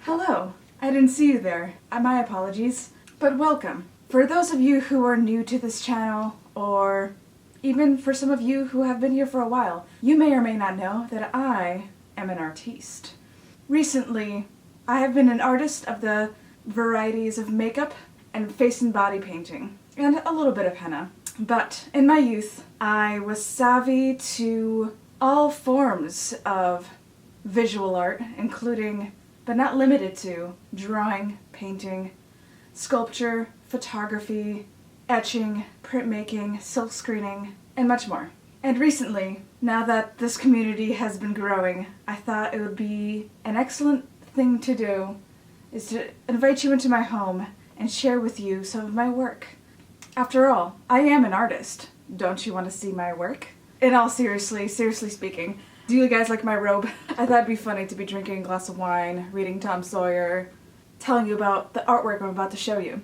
Hello, I didn't see you there. My apologies, but welcome. For those of you who are new to this channel, or even for some of you who have been here for a while, you may or may not know that I am an artiste. Recently, I have been an artist of the varieties of makeup and face and body painting, and a little bit of henna. But in my youth, I was savvy to all forms of visual art, including, but not limited to, drawing, painting, sculpture, photography, etching, printmaking, silk screening, and much more. And recently, now that this community has been growing, I thought it would be an excellent thing to do is to invite you into my home and share with you some of my work. After all, I am an artist. Don't you want to see my work? In all seriously speaking, do you guys like my robe? I thought it'd be funny to be drinking a glass of wine, reading Tom Sawyer, telling you about the artwork I'm about to show you.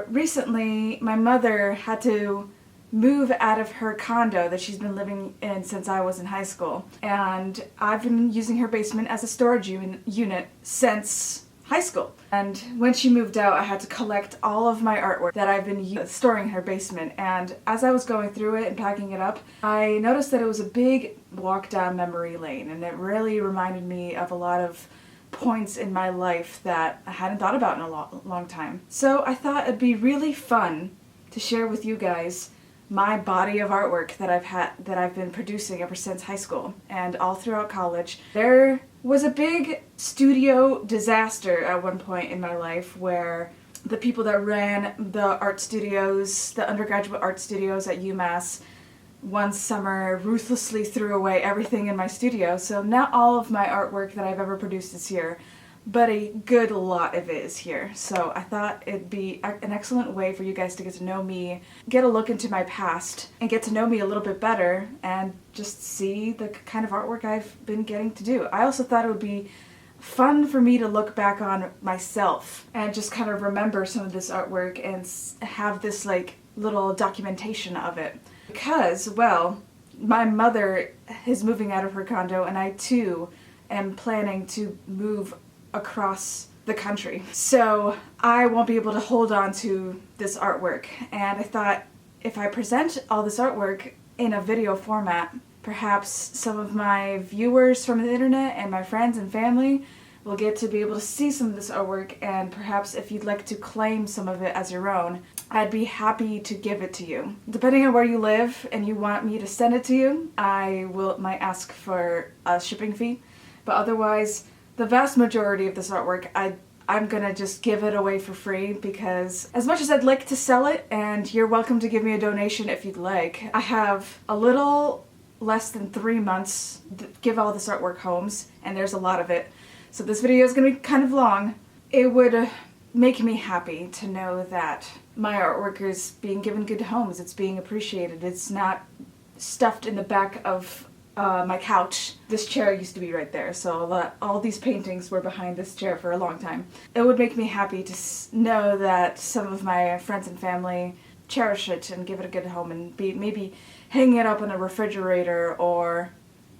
Recently, my mother had to move out of her condo that she's been living in since I was in high school. And I've been using her basement as a storage unit since high school. And when she moved out, I had to collect all of my artwork that I've been storing in her basement. And as I was going through it and packing it up, I noticed that it was a big walk down memory lane, and it really reminded me of a lot of points in my life that I hadn't thought about in a long time. So I thought it'd be really fun to share with you guys my body of artwork that I've been producing ever since high school and all throughout college. There was a big studio disaster at one point in my life where the people that ran the art studios, the undergraduate art studios at UMass, one summer ruthlessly threw away everything in my studio. So not all of my artwork that I've ever produced is here, but a good lot of it is here. So I thought it'd be an excellent way for you guys to get to know me, get a look into my past, and get to know me a little bit better, and just see the kind of artwork I've been getting to do. I also thought it would be fun for me to look back on myself and just kind of remember some of this artwork and have this like little documentation of it. Because, well, my mother is moving out of her condo, and I too am planning to move across the country. So I won't be able to hold on to this artwork, and I thought if I present all this artwork in a video format, perhaps some of my viewers from the internet and my friends and family will get to be able to see some of this artwork, and perhaps if you'd like to claim some of it as your own, I'd be happy to give it to you. Depending on where you live and you want me to send it to you, I might ask for a shipping fee, but otherwise the vast majority of this artwork, I'm gonna just give it away for free, because as much as I'd like to sell it, and you're welcome to give me a donation if you'd like, I have a little less than 3 months to give all this artwork homes, and there's a lot of it. So this video is gonna be kind of long. It would make me happy to know that my artwork is being given good homes, it's being appreciated, it's not stuffed in the back of my couch. This chair used to be right there, so all these paintings were behind this chair for a long time. It would make me happy to know that some of my friends and family cherish it and give it a good home, and maybe hang it up on a refrigerator or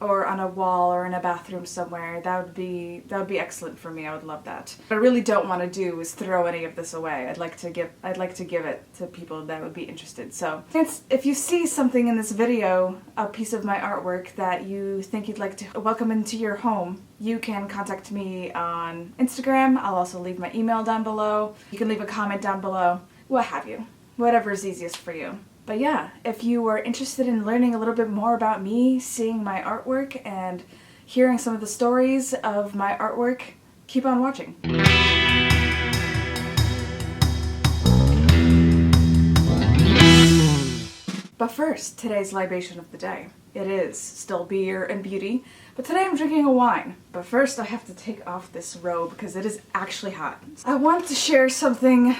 on a wall or in a bathroom somewhere. That would be excellent for me. I would love that. What I really don't want to do is throw any of this away. I'd like to give it to people that would be interested. So if you see something in this video, a piece of my artwork that you think you'd like to welcome into your home, you can contact me on Instagram. I'll also leave my email down below. You can leave a comment down below, what have you. Whatever is easiest for you. But yeah, if you are interested in learning a little bit more about me, seeing my artwork, and hearing some of the stories of my artwork, keep on watching. But first, today's libation of the day. It is still beer and beauty, but today I'm drinking a wine. But first I have to take off this robe because it is actually hot. I wanted to share something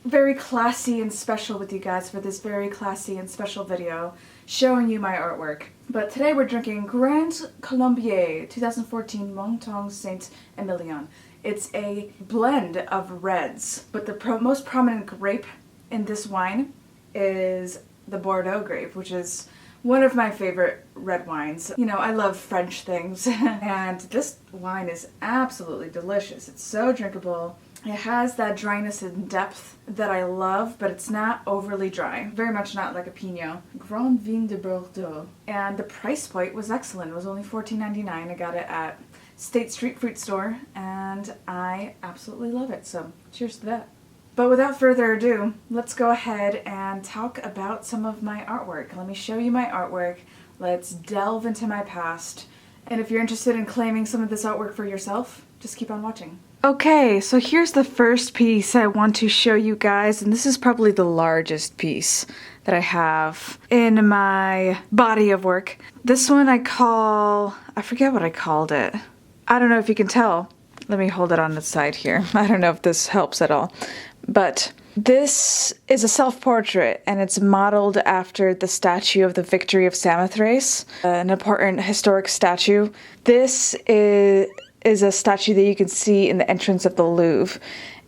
very classy and special with you guys for this very classy and special video showing you my artwork. But today we're drinking Grand Colombier 2014 Montagne Saint-Emilion. It's a blend of reds, but the most prominent grape in this wine is the Bordeaux grape, which is one of my favorite red wines. You know, I love French things, and this wine is absolutely delicious. It's so drinkable. It has that dryness and depth that I love, but it's not overly dry. Very much not like a Pinot. Grand Vin de Bordeaux. And the price point was excellent. It was only $14.99. I got it at State Street Fruit Store, and I absolutely love it. So cheers to that. But without further ado, let's go ahead and talk about some of my artwork. Let me show you my artwork. Let's delve into my past. And if you're interested in claiming some of this artwork for yourself, just keep on watching. Okay, so here's the first piece I want to show you guys, and this is probably the largest piece that I have in my body of work. This one I forget what I called it. I don't know if you can tell. Let me hold it on the side here. I don't know if this helps at all. But this is a self-portrait, and it's modeled after the statue of the Victory of Samothrace, an important historic statue. This is a statue that you can see in the entrance of the Louvre.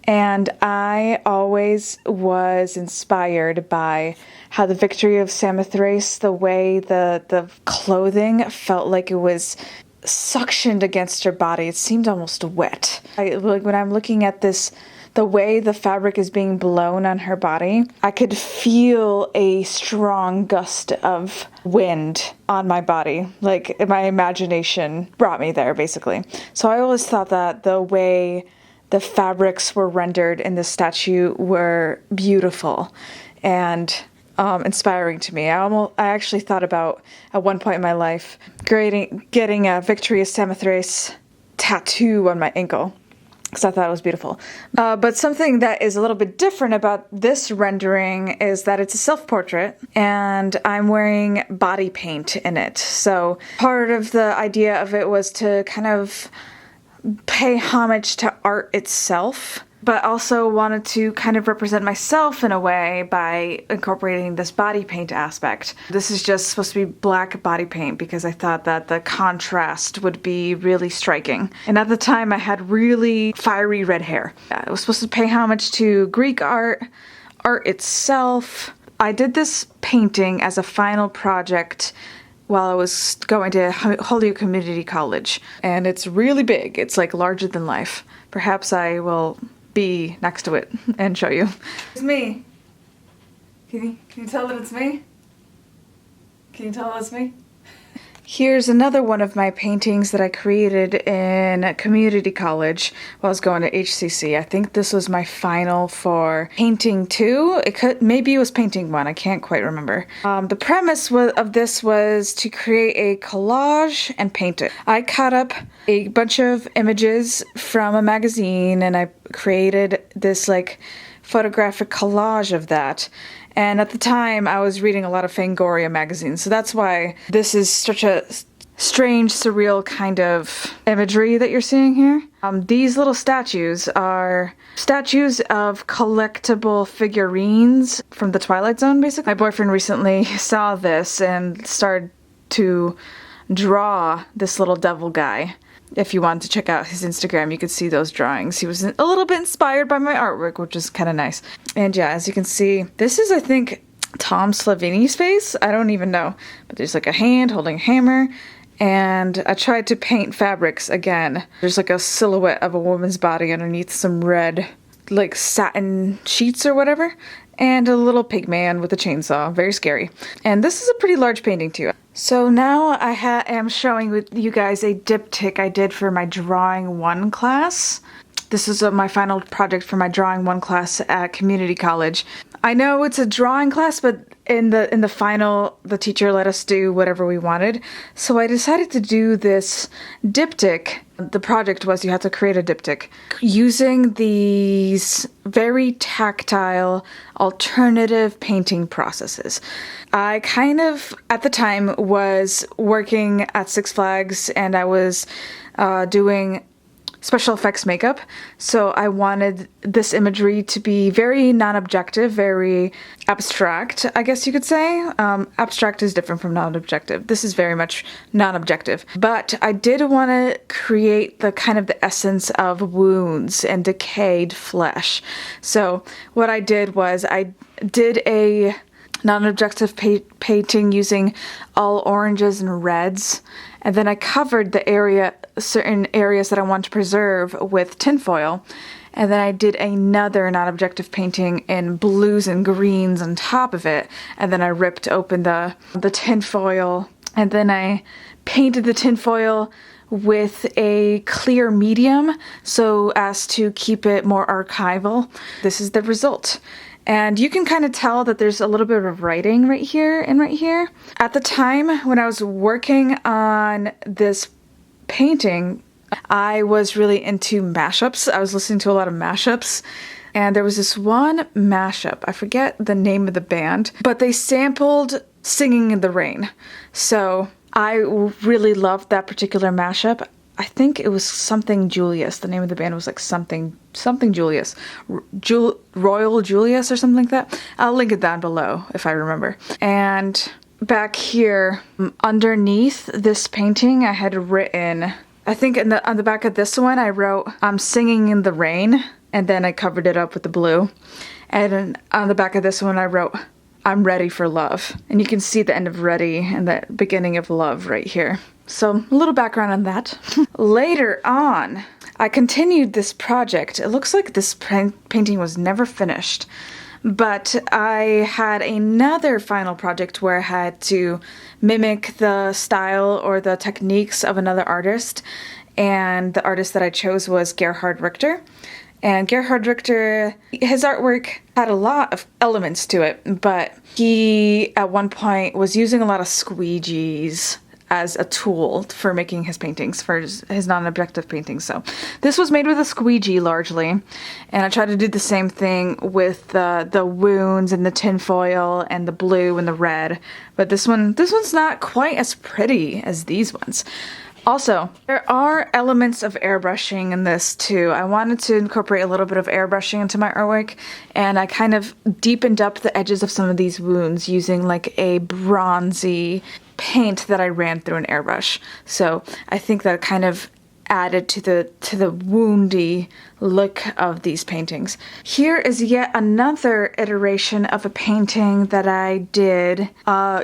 And I always was inspired by how the Victory of Samothrace, the way the clothing felt like it was suctioned against her body. It seemed almost wet. When I'm looking at this, the way the fabric is being blown on her body, I could feel a strong gust of wind on my body. Like, my imagination brought me there, basically. So I always thought that the way the fabrics were rendered in the statue were beautiful and inspiring to me. I actually thought about, at one point in my life, getting a Victory of Samothrace tattoo on my ankle, because I thought it was beautiful. But something that is a little bit different about this rendering is that it's a self-portrait, and I'm wearing body paint in it. So part of the idea of it was to kind of pay homage to art itself, but also wanted to kind of represent myself in a way by incorporating this body paint aspect. This is just supposed to be black body paint because I thought that the contrast would be really striking. And at the time I had really fiery red hair. It was supposed to pay homage to Greek art itself. I did this painting as a final project while I was going to Holyoke Community College. And it's really big. It's like larger than life. Perhaps I will be next to it and show you. It's me. Can you tell that it's me? Can you tell it's me? Here's another one of my paintings that I created in community college while I was going to HCC. I think this was my final for painting 2. Maybe it was painting 1. I can't quite remember. The premise of this was to create a collage and paint it. I cut up a bunch of images from a magazine and I created this like photographic collage of that. And at the time, I was reading a lot of Fangoria magazines, so that's why this is such a strange, surreal kind of imagery that you're seeing here. These little statues are statues of collectible figurines from the Twilight Zone, basically. My boyfriend recently saw this and started to draw this little devil guy. If you wanted to check out his Instagram, you could see those drawings. He was a little bit inspired by my artwork, which is kind of nice. And yeah, as you can see, this is, I think, Tom Slovini's face. I don't even know. But there's like a hand holding a hammer. And I tried to paint fabrics again. There's like a silhouette of a woman's body underneath some red, like satin sheets or whatever. And a little pig man with a chainsaw. Very scary. And this is a pretty large painting too. So now I am showing with you guys a diptych I did for my Drawing 1 class. This is my final project for my Drawing 1 class at community college. I know it's a drawing class, but in the final, the teacher let us do whatever we wanted. So I decided to do this diptych. The project was you had to create a diptych using these very tactile alternative painting processes. I kind of, at the time, was working at Six Flags and I was doing special effects makeup, so I wanted this imagery to be very non-objective, very abstract, I guess you could say. Abstract is different from non-objective. This is very much non-objective. But I did want to create the kind of the essence of wounds and decayed flesh. So what I did was I did a non-objective painting using all oranges and reds. And then I covered the certain areas that I want to preserve with tinfoil. And then I did another non-objective painting in blues and greens on top of it. And then I ripped open the tinfoil. And then I painted the tinfoil with a clear medium so as to keep it more archival. This is the result. And you can kind of tell that there's a little bit of writing right here and right here. At the time when I was working on this painting, I was really into mashups. I was listening to a lot of mashups. And there was this one mashup, I forget the name of the band, but they sampled Singing in the Rain. So I really loved that particular mashup. I think it was something Julius. The name of the band was like something Julius. Royal Julius or something like that. I'll link it down below if I remember. And back here, underneath this painting, I had written, I think on the back of this one, I wrote, I'm singing in the rain. And then I covered it up with the blue. And on the back of this one, I wrote, I'm ready for love. And you can see the end of ready and the beginning of love right here. So a little background on that. Later on, I continued this project. It looks like this painting was never finished, but I had another final project where I had to mimic the style or the techniques of another artist, and the artist that I chose was Gerhard Richter. And Gerhard Richter, his artwork had a lot of elements to it, but he at one point was using a lot of squeegees as a tool for making his paintings, for his non-objective paintings. So this was made with a squeegee largely, and I tried to do the same thing with the wounds and the tinfoil and the blue and the red, but this one's not quite as pretty as these ones. Also, there are elements of airbrushing in this too. I wanted to incorporate a little bit of airbrushing into my artwork, and I kind of deepened up the edges of some of these wounds using like a bronzy paint that I ran through an airbrush. So I think that kind of added to the woundy look of these paintings. Here is yet another iteration of a painting that I did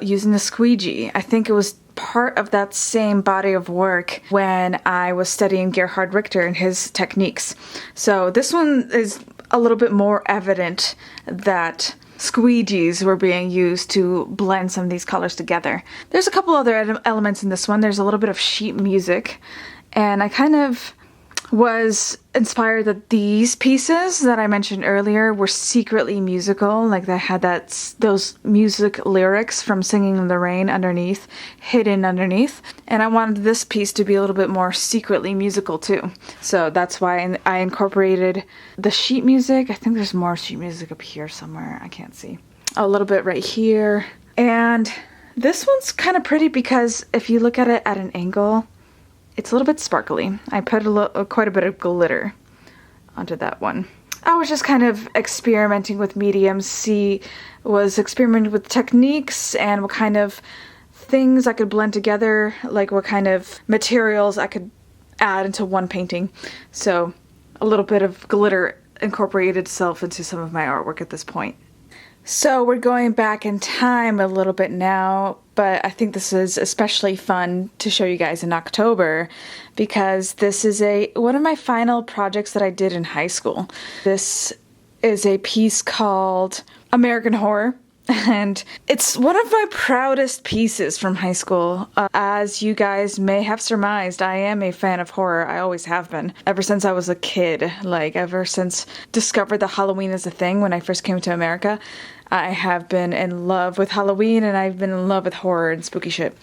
using the squeegee. I think it was part of that same body of work when I was studying Gerhard Richter and his techniques. So this one is a little bit more evident that squeegees were being used to blend some of these colors together. There's a couple other elements in this one. There's a little bit of sheet music, and I kind of was inspired that these pieces that I mentioned earlier were secretly musical, like they had those music lyrics from Singing in the Rain hidden underneath, and I wanted this piece to be a little bit more secretly musical too. So that's why I incorporated the sheet music. I think there's more sheet music up here somewhere, I can't see. A little bit right here. And this one's kind of pretty because if you look at it at an angle, it's a little bit sparkly. I put quite a bit of glitter onto that one. I was just kind of experimenting with mediums, was experimenting with techniques and what kind of things I could blend together, like what kind of materials I could add into one painting. So a little bit of glitter incorporated itself into some of my artwork at this point. So we're going back in time a little bit now, but I think this is especially fun to show you guys in October because this is one of my final projects that I did in high school. This is a piece called American Horror, and it's one of my proudest pieces from high school. As you guys may have surmised, I am a fan of horror. I always have been. Ever since I was a kid, like ever since discovered that Halloween is a thing when I first came to America, I have been in love with Halloween and I've been in love with horror and spooky shit.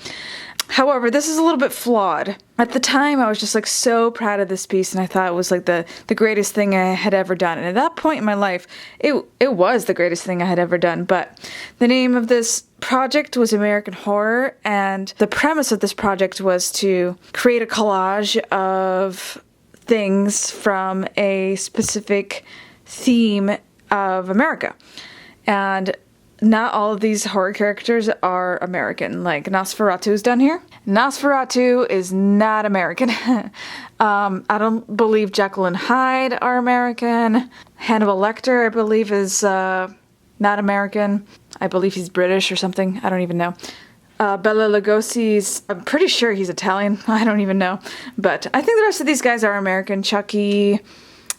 However, this is a little bit flawed. At the time, I was just like so proud of this piece and I thought it was like the greatest thing I had ever done. And at that point in my life, it was the greatest thing I had ever done. But the name of this project was American Horror, and the premise of this project was to create a collage of things from a specific theme of America. And not all of these horror characters are American. Like Nosferatu's down here. Nosferatu is not American. I don't believe Jekyll and Hyde are American. Hannibal Lecter, I believe, is not American. I believe he's British or something. I don't even know. Bela Lugosi's, I'm pretty sure he's Italian. I don't even know. But I think the rest of these guys are American. Chucky,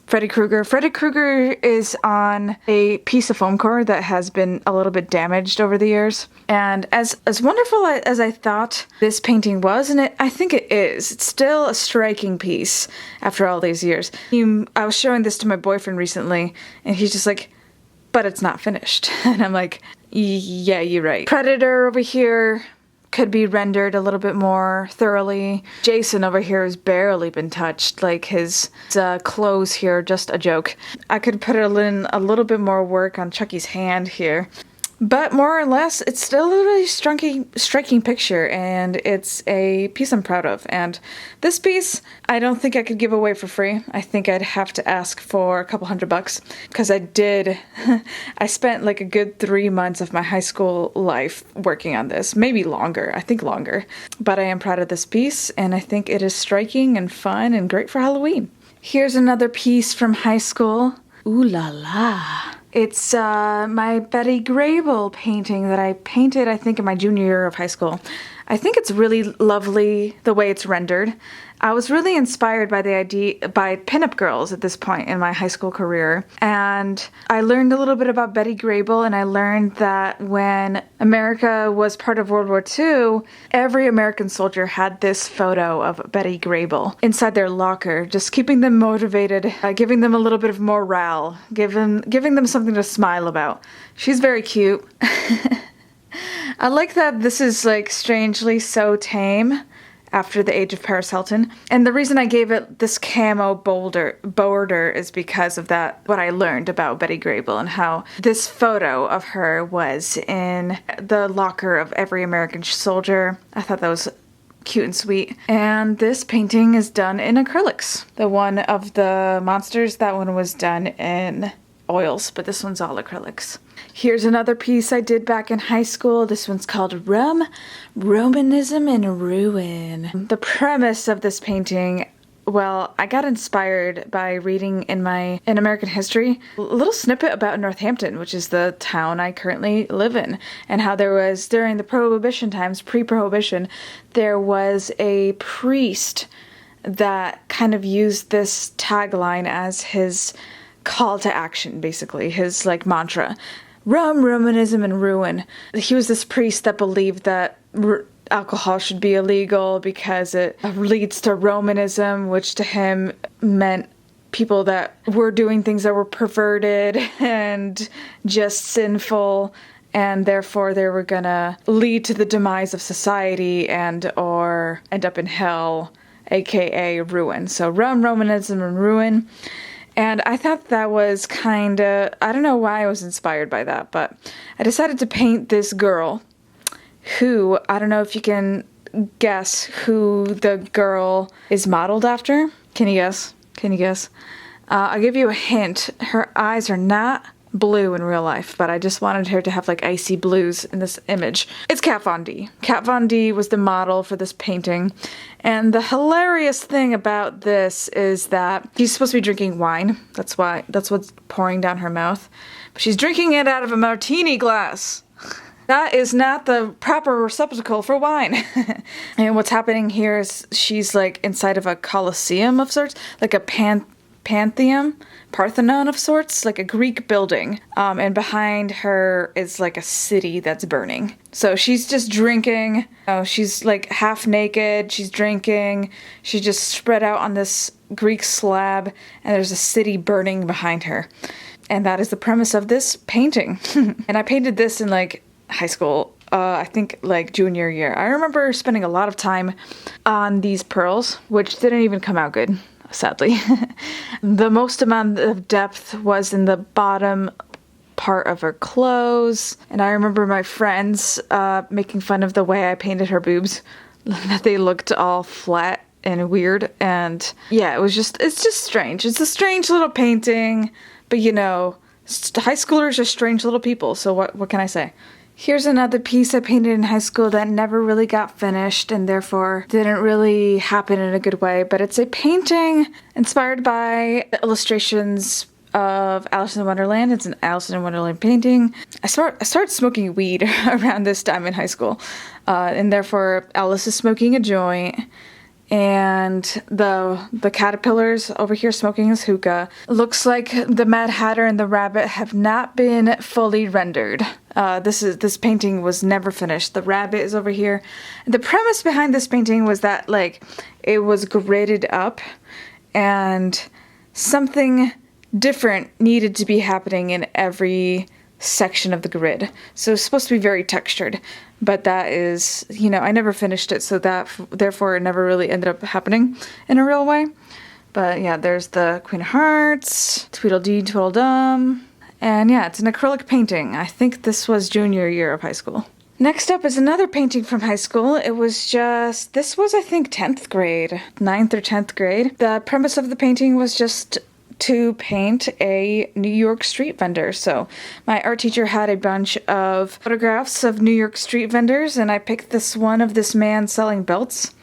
Freddy Krueger. Freddy Krueger is on a piece of foam core that has been a little bit damaged over the years. And as wonderful as I thought this painting was, and I think it is, it's still a striking piece after all these years. I was showing this to my boyfriend recently, and he's just like, but it's not finished. And I'm like, yeah, you're right. Predator over here could be rendered a little bit more thoroughly. Jason over here has barely been touched. Like his clothes here, just a joke. I could put in a little bit more work on Chucky's hand here. But more or less, it's still a really striking picture, and it's a piece I'm proud of. And this piece, I don't think I could give away for free. I think I'd have to ask for a couple $100, because I spent like a good 3 months of my high school life working on this. Maybe longer, I think longer. But I am proud of this piece, and I think it is striking and fun and great for Halloween. Here's another piece from high school. Ooh la la. It's my Betty Grable painting that I painted, I think, in my junior year of high school. I think it's really lovely the way it's rendered. I was really inspired by by pinup girls at this point in my high school career. And I learned a little bit about Betty Grable, and I learned that when America was part of World War II, every American soldier had this photo of Betty Grable inside their locker, just keeping them motivated, giving them a little bit of morale, giving them something to smile about. She's very cute. I like that this is like strangely so tame after the age of Paris Hilton. And the reason I gave it this camo border is because of that, what I learned about Betty Grable and how this photo of her was in the locker of every American soldier. I thought that was cute and sweet. And this painting is done in acrylics. The one of the monsters, that one was done in oils, but this one's all acrylics. Here's another piece I did back in high school. This one's called Romanism and Ruin. The premise of this painting, well, I got inspired by reading in American history a little snippet about Northampton, which is the town I currently live in, and how there was, during the Prohibition times, pre-Prohibition, there was a priest that kind of used this tagline as his call to action, basically, his like mantra. Romanism and ruin. He was this priest that believed that alcohol should be illegal because it leads to Romanism, which to him meant people that were doing things that were perverted and just sinful, and therefore they were gonna lead to the demise of society and or end up in hell, aka ruin. So Romanism and ruin. And I thought that was I don't know why I was inspired by that, but I decided to paint this girl who, I don't know if you can guess who the girl is modeled after. Can you guess? I'll give you a hint. Her eyes are not blue in real life, but I just wanted her to have like icy blues in this image. It's Kat Von D. Kat Von D was the model for this painting, and the hilarious thing about this is that she's supposed to be drinking wine. That's what's pouring down her mouth, but she's drinking it out of a martini glass. That is not the proper receptacle for wine. And what's happening here is she's like inside of a coliseum of sorts, like a Parthenon of sorts, like a Greek building. And behind her is like a city that's burning. So she's just drinking. She's like half naked. She's drinking. She's just spread out on this Greek slab, and there's a city burning behind her. And that is the premise of this painting. And I painted this in like high school, I think like junior year. I remember spending a lot of time on these pearls, which didn't even come out good, sadly. The most amount of depth was in the bottom part of her clothes, and I remember my friends making fun of the way I painted her boobs, that they looked all flat and weird, and yeah, it's just strange. It's a strange little painting, but you know, high schoolers are strange little people, so what can I say? Here's another piece I painted in high school that never really got finished and therefore didn't really happen in a good way, but it's a painting inspired by the illustrations of Alice in Wonderland. It's an Alice in Wonderland painting. I started smoking weed around this time in high school, and therefore Alice is smoking a joint, and the caterpillars over here smoking his hookah. Looks like the Mad Hatter and the rabbit have not been fully rendered. This painting was never finished. The rabbit is over here. The premise behind this painting was that, like, it was gridded up and something different needed to be happening in every section of the grid. So it's supposed to be very textured, but that is, I never finished it, so that therefore it never really ended up happening in a real way. But yeah, there's the Queen of Hearts, Tweedledee, Tweedledum, and yeah, it's an acrylic painting. I think this was junior year of high school. Next up is another painting from high school. This was I think 10th grade, 9th or 10th grade. The premise of the painting was just to paint a New York street vendor. So my art teacher had a bunch of photographs of New York street vendors, and I picked this one of this man selling belts.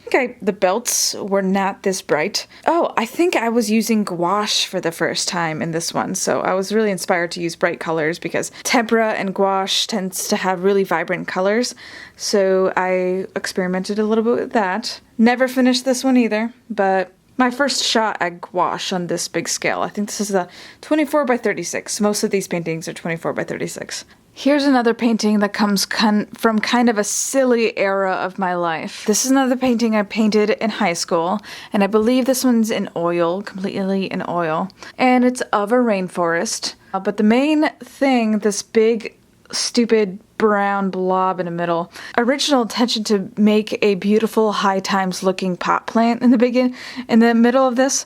The belts were not this bright. Oh, I think I was using gouache for the first time in this one, so I was really inspired to use bright colors because tempera and gouache tends to have really vibrant colors, so I experimented a little bit with that. Never finished this one either, but my first shot at gouache on this big scale. I think this is a 24 by 36. Most of these paintings are 24 by 36. Here's another painting that comes from kind of a silly era of my life. This is another painting I painted in high school, and I believe this one's in oil, completely in oil. And it's of a rainforest. But the main thing, this big, stupid brown blob in the middle. Original intention to make a beautiful High Times looking pot plant in the middle of this.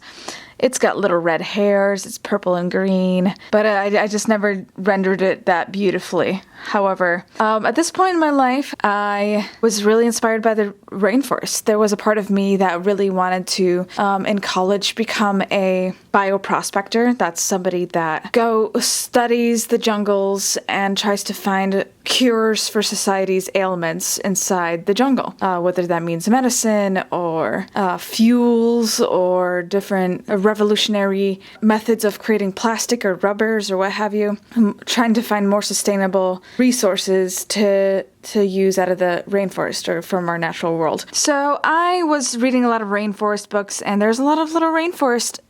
It's got little red hairs, it's purple and green, but I just never rendered it that beautifully. However, at this point in my life, I was really inspired by the rainforest. There was a part of me that really wanted to, in college, become a bioprospector. That's somebody that studies the jungles and tries to find cures for society's ailments inside the jungle, whether that means medicine or fuels or different revolutionary methods of creating plastic or rubbers or what have you. I'm trying to find more sustainable resources to use out of the rainforest or from our natural world. So I was reading a lot of rainforest books, and there's a lot of little rainforest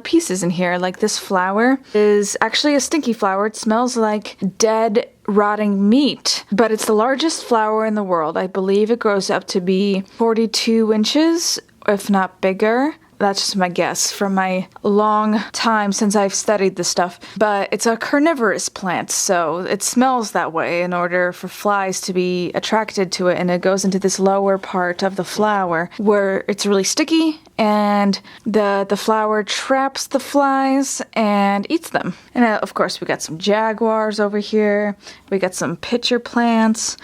pieces in here. Like this flower is actually a stinky flower. It smells like dead, rotting meat, but it's the largest flower in the world. I believe it grows up to be 42 inches, if not bigger. That's just my guess from my long time since I've studied this stuff. But it's a carnivorous plant, so it smells that way in order for flies to be attracted to it, and it goes into this lower part of the flower where it's really sticky, and the flower traps the flies and eats them. And of course we got some jaguars over here. We got some pitcher plants,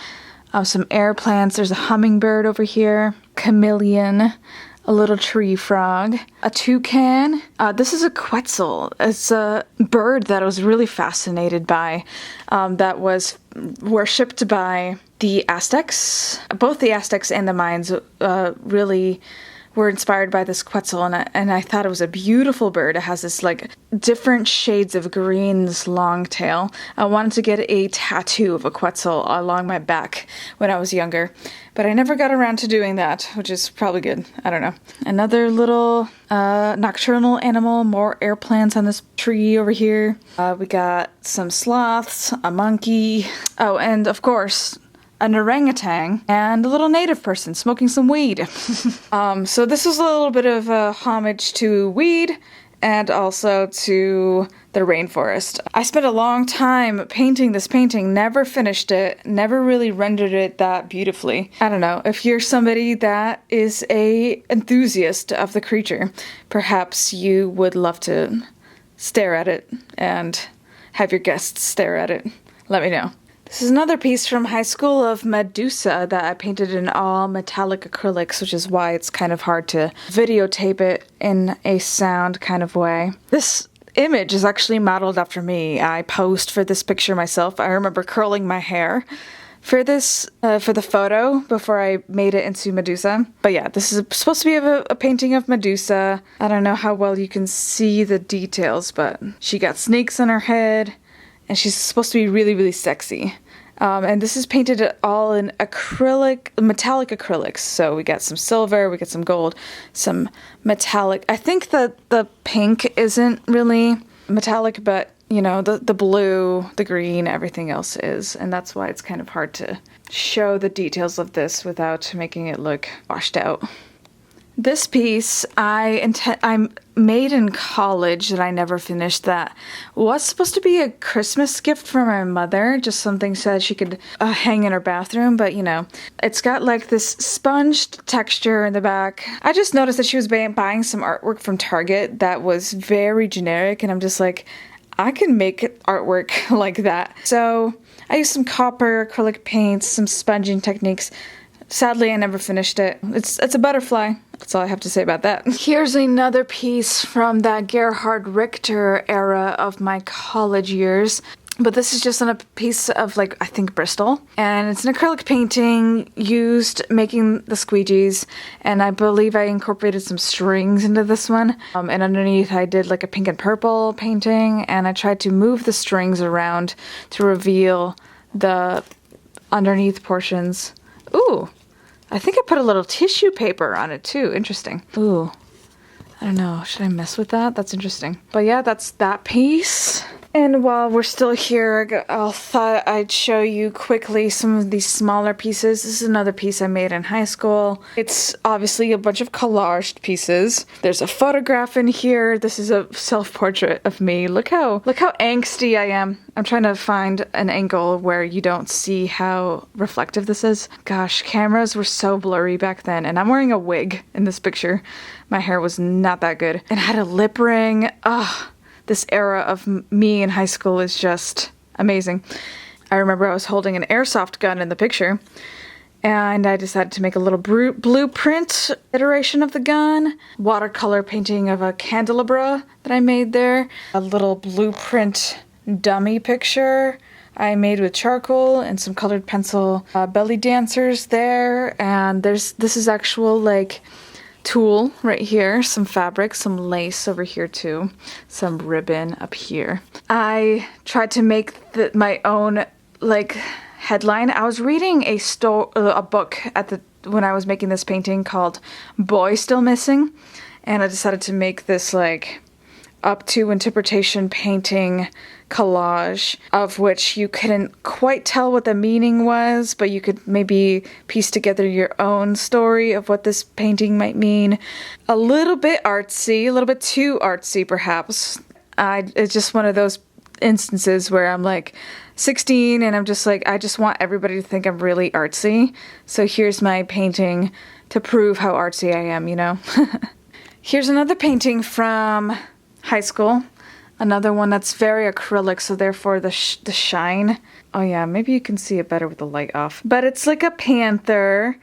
some air plants. There's a hummingbird over here, chameleon, a little tree frog, a toucan. This is a quetzal. It's a bird that I was really fascinated by, that was worshipped by the Aztecs. Both the Aztecs and the Mayans really were inspired by this quetzal, and I thought it was a beautiful bird. It has this like different shades of green, this long tail. I wanted to get a tattoo of a quetzal along my back when I was younger, but I never got around to doing that, which is probably good. I don't know. Another little nocturnal animal, more air plants on this tree over here. We got some sloths, a monkey. Oh, and of course, an orangutan, and a little native person smoking some weed. So this was a little bit of a homage to weed and also to the rainforest. I spent a long time painting this painting, never finished it, never really rendered it that beautifully. I don't know, if you're somebody that is a enthusiast of the creature, perhaps you would love to stare at it and have your guests stare at it. Let me know. This is another piece from high school of Medusa that I painted in all metallic acrylics, which is why it's kind of hard to videotape it in a sound kind of way. This image is actually modeled after me. I posed for this picture myself. I remember curling my hair for this, for the photo before I made it into Medusa. But yeah, this is supposed to be a painting of Medusa. I don't know how well you can see the details, but she got snakes on her head and she's supposed to be really, really sexy. And this is painted all in acrylic, metallic acrylics. So we got some silver, we got some gold, some metallic. I think that the pink isn't really metallic, but you know, the blue, the green, everything else is. And that's why it's kind of hard to show the details of this without making it look washed out. This piece I made in college that I never finished, that was supposed to be a Christmas gift for my mother, just something so that she could hang in her bathroom, but you know, it's got like this sponged texture in the back. I just noticed that she was buying some artwork from Target that was very generic, and I'm just like, I can make artwork like that. So I used some copper acrylic paints, some sponging techniques. Sadly, I never finished it. It's a butterfly. That's all I have to say about that. Here's another piece from that Gerhard Richter era of my college years. But this is just on a piece of, like, I think Bristol. And it's an acrylic painting used making the squeegees. And I believe I incorporated some strings into this one. And underneath I did like a pink and purple painting. And I tried to move the strings around to reveal the underneath portions. Ooh, I think I put a little tissue paper on it too. Interesting. Ooh, I don't know. Should I mess with that? That's interesting. But yeah, that's that piece. And while we're still here, I thought I'd show you quickly some of these smaller pieces. This is another piece I made in high school. It's obviously a bunch of collaged pieces. There's a photograph in here. This is a self-portrait of me. Look how angsty I am. I'm trying to find an angle where you don't see how reflective this is. Gosh, cameras were so blurry back then, and I'm wearing a wig in this picture. My hair was not that good. And I had a lip ring. Ugh. This era of me in high school is just amazing. I remember I was holding an airsoft gun in the picture, and I decided to make a little blueprint iteration of the gun. Watercolor painting of a candelabra that I made there. A little blueprint dummy picture I made with charcoal and some colored pencil belly dancers there. And this is actual like tulle right here, some fabric, some lace over here too, some ribbon up here. I tried to make my own like headline. I was reading a book when I was making this painting called Boy Still Missing, and I decided to make this like up to interpretation painting collage, of which you couldn't quite tell what the meaning was, but you could maybe piece together your own story of what this painting might mean. A little bit artsy, a little bit too artsy perhaps. It's just one of those instances where I'm like 16 and I'm just like, I just want everybody to think I'm really artsy. So here's my painting to prove how artsy I am, you know? Here's another painting from high school. Another one that's very acrylic, so therefore the shine. Oh yeah, maybe you can see it better with the light off. But it's like a panther.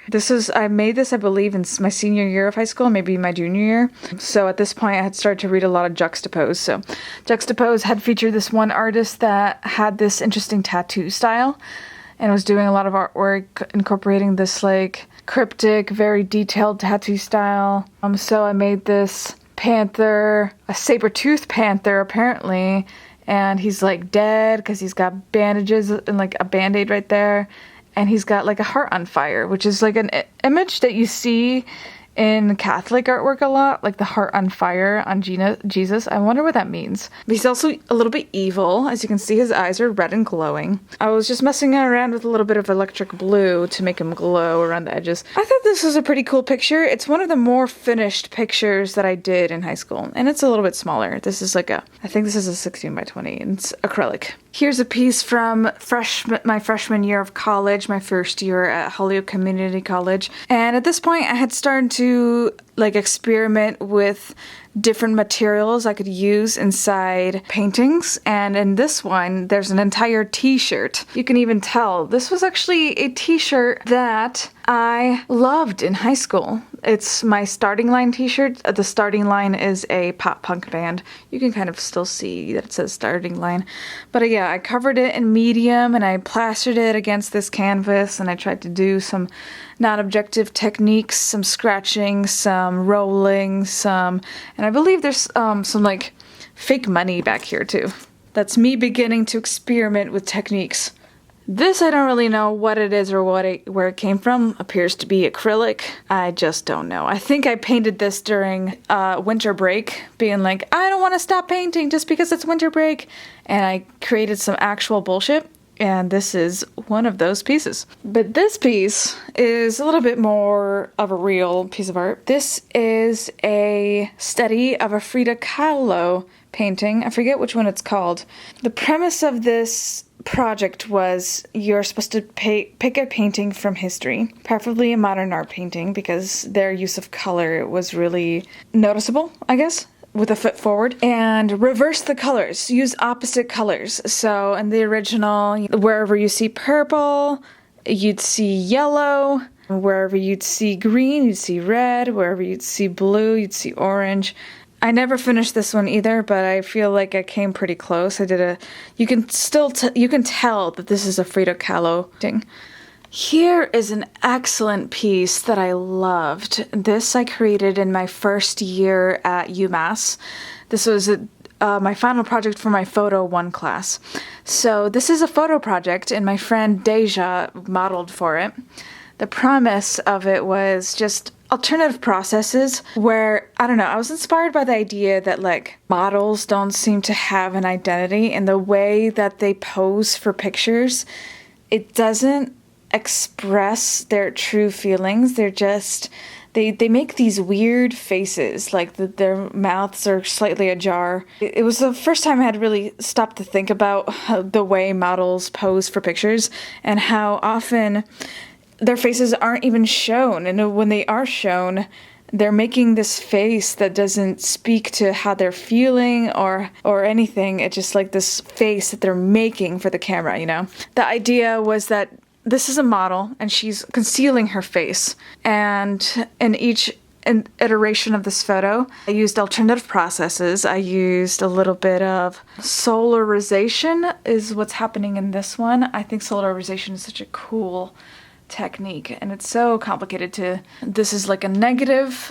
I made this, I believe, in my senior year of high school, maybe my junior year. So at this point I had started to read a lot of Juxtapose. So Juxtapose had featured this one artist that had this interesting tattoo style and was doing a lot of artwork incorporating this like cryptic, very detailed tattoo style. So I made this panther, a saber-toothed panther apparently, and he's like dead because he's got bandages and like a band-aid right there, and he's got like a heart on fire, which is like an image that you see in Catholic artwork a lot, like the heart on fire on Jesus. I wonder what that means. But he's also a little bit evil. As you can see, his eyes are red and glowing. I was just messing around with a little bit of electric blue to make him glow around the edges. I thought this was a pretty cool picture. It's one of the more finished pictures that I did in high school, and it's a little bit smaller. This is like I think this is a 16 by 20, and it's acrylic. Here's a piece from my freshman year of college, my first year at Holyoke Community College. And at this point, I had started to like experiment with different materials I could use inside paintings. And in this one, there's an entire t-shirt. You can even tell this was actually a t-shirt that I loved in high school. It's my Starting Line t-shirt. The Starting Line is a pop punk band. You can kind of still see that it says Starting Line. But yeah, I covered it in medium and I plastered it against this canvas, and I tried to do some non-objective techniques, some scratching, some rolling, and I believe there's some like fake money back here too. That's me beginning to experiment with techniques. This I don't really know what it is or where it came from. Appears to be acrylic. I just don't know. I think I painted this during winter break, being like, I don't want to stop painting just because it's winter break. And I created some actual bullshit. And this is one of those pieces. But this piece is a little bit more of a real piece of art. This is a study of a Frida Kahlo painting. I forget which one it's called. The premise of this project was you're supposed to pick a painting from history, preferably a modern art painting, because their use of color was really noticeable, I guess, with a foot forward, and reverse the colors, use opposite colors. So in the original, wherever you see purple, you'd see yellow. Wherever you'd see green, you'd see red. Wherever you'd see blue, you'd see orange. I never finished this one either, but I feel like I came pretty close. You can tell that this is a Frida Kahlo thing. Here is an excellent piece that I loved. This I created in my first year at UMass. This was my final project for my Photo 1 class. So this is a photo project, and my friend Deja modeled for it. The premise of it was just alternative processes where, I don't know, I was inspired by the idea that like models don't seem to have an identity, and the way that they pose for pictures, it doesn't express their true feelings. They're just, they make these weird faces, like their mouths are slightly ajar. It was the first time I had really stopped to think about the way models pose for pictures and how often their faces aren't even shown, and when they are shown, they're making this face that doesn't speak to how they're feeling or anything. It's just like this face that they're making for the camera, you know? The idea was that this is a model and she's concealing her face, and in each iteration of this photo, I used alternative processes. I used a little bit of solarization is what's happening in this one. I think solarization is such a cool technique, and it's so complicated this is like a negative,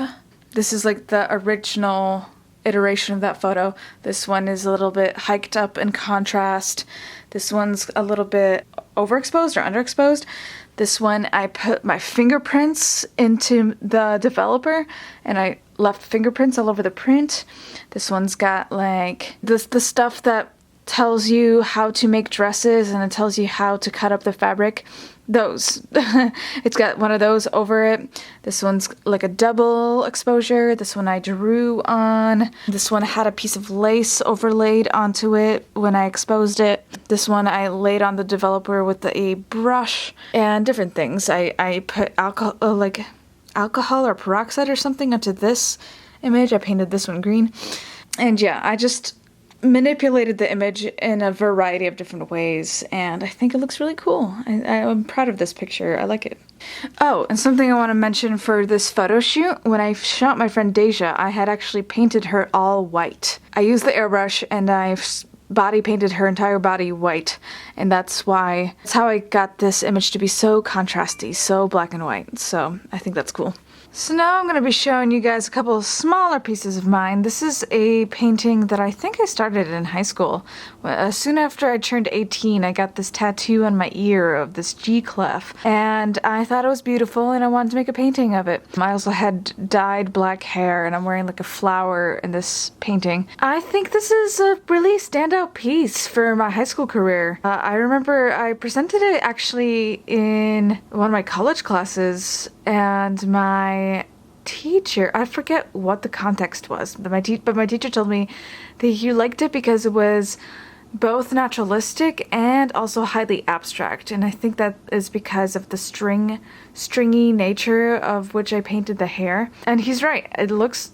this is like the original iteration of that photo. This one is a little bit hiked up in contrast. This one's a little bit overexposed or underexposed. This one I put my fingerprints into the developer and I left fingerprints all over the print. This one's got like the stuff that tells you how to make dresses, and it tells you how to cut up the fabric. Those. It's got one of those over it. This one's like a double exposure. This one I drew on. This one had a piece of lace overlaid onto it when I exposed it. This one I laid on the developer with a brush and different things. I put alcohol or peroxide or something onto this image. I painted this one green. And yeah, I just manipulated the image in a variety of different ways, and I think it looks really cool. I'm proud of this picture. I like it. Oh, and something I want to mention for this photo shoot, when I shot my friend Deja, I had actually painted her all white. I used the airbrush and I body painted her entire body white, and that's how I got this image to be so contrasty, so black and white. So I think that's cool. So now I'm going to be showing you guys a couple of smaller pieces of mine. This is a painting that I think I started in high school. Soon after I turned 18, I got this tattoo on my ear of this G clef, and I thought it was beautiful and I wanted to make a painting of it. I also had dyed black hair and I'm wearing like a flower in this painting. I think this is a really standout piece for my high school career. I remember I presented it actually in one of my college classes, and my teacher, I forget what the context was, but my teacher told me that he liked it because it was both naturalistic and also highly abstract, and I think that is because of the stringy nature of which I painted the hair. And he's right, it looks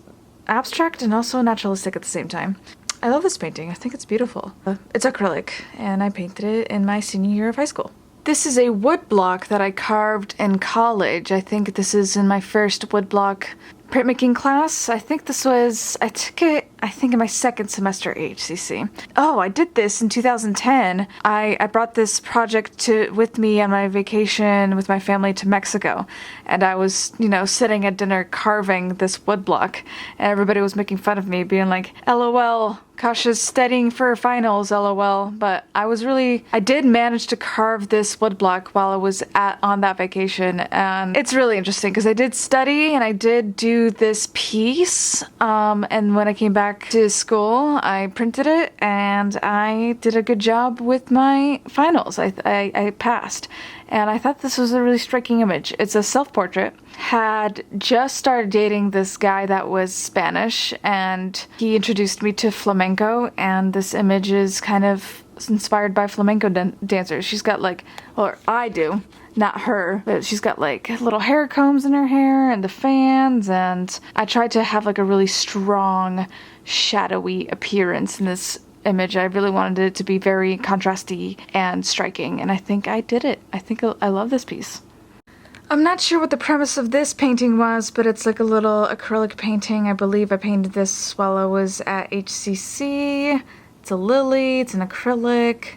abstract and also naturalistic at the same time. I love this painting. I think it's beautiful. It's acrylic, and I painted it in my senior year of high school. This is a wood block that I carved in college. I think this is in my first wood block printmaking class. I think I took it, I think in my second semester at HCC. Oh, I did this in 2010. I brought this project with me on my vacation with my family to Mexico. And I was, sitting at dinner carving this wood block. And everybody was making fun of me, being like, LOL, Kasha's studying for her finals, LOL. But I did manage to carve this wood block while I was on that vacation. And it's really interesting because I did study and I did do this piece. And when I came back to school, I printed it and I did a good job with my finals. I passed. And I thought this was a really striking image. It's a self-portrait. Had just started dating this guy that was Spanish, and he introduced me to flamenco, and this image is kind of inspired by flamenco dancers. She's got or I do, not her, but she's got little hair combs in her hair and the fans, and I tried to have a really strong, shadowy appearance in this image. I really wanted it to be very contrasty and striking, and I think I did it. I think I love this piece. I'm not sure what the premise of this painting was, but it's a little acrylic painting. I believe I painted this while I was at HCC. It's a lily, it's an acrylic.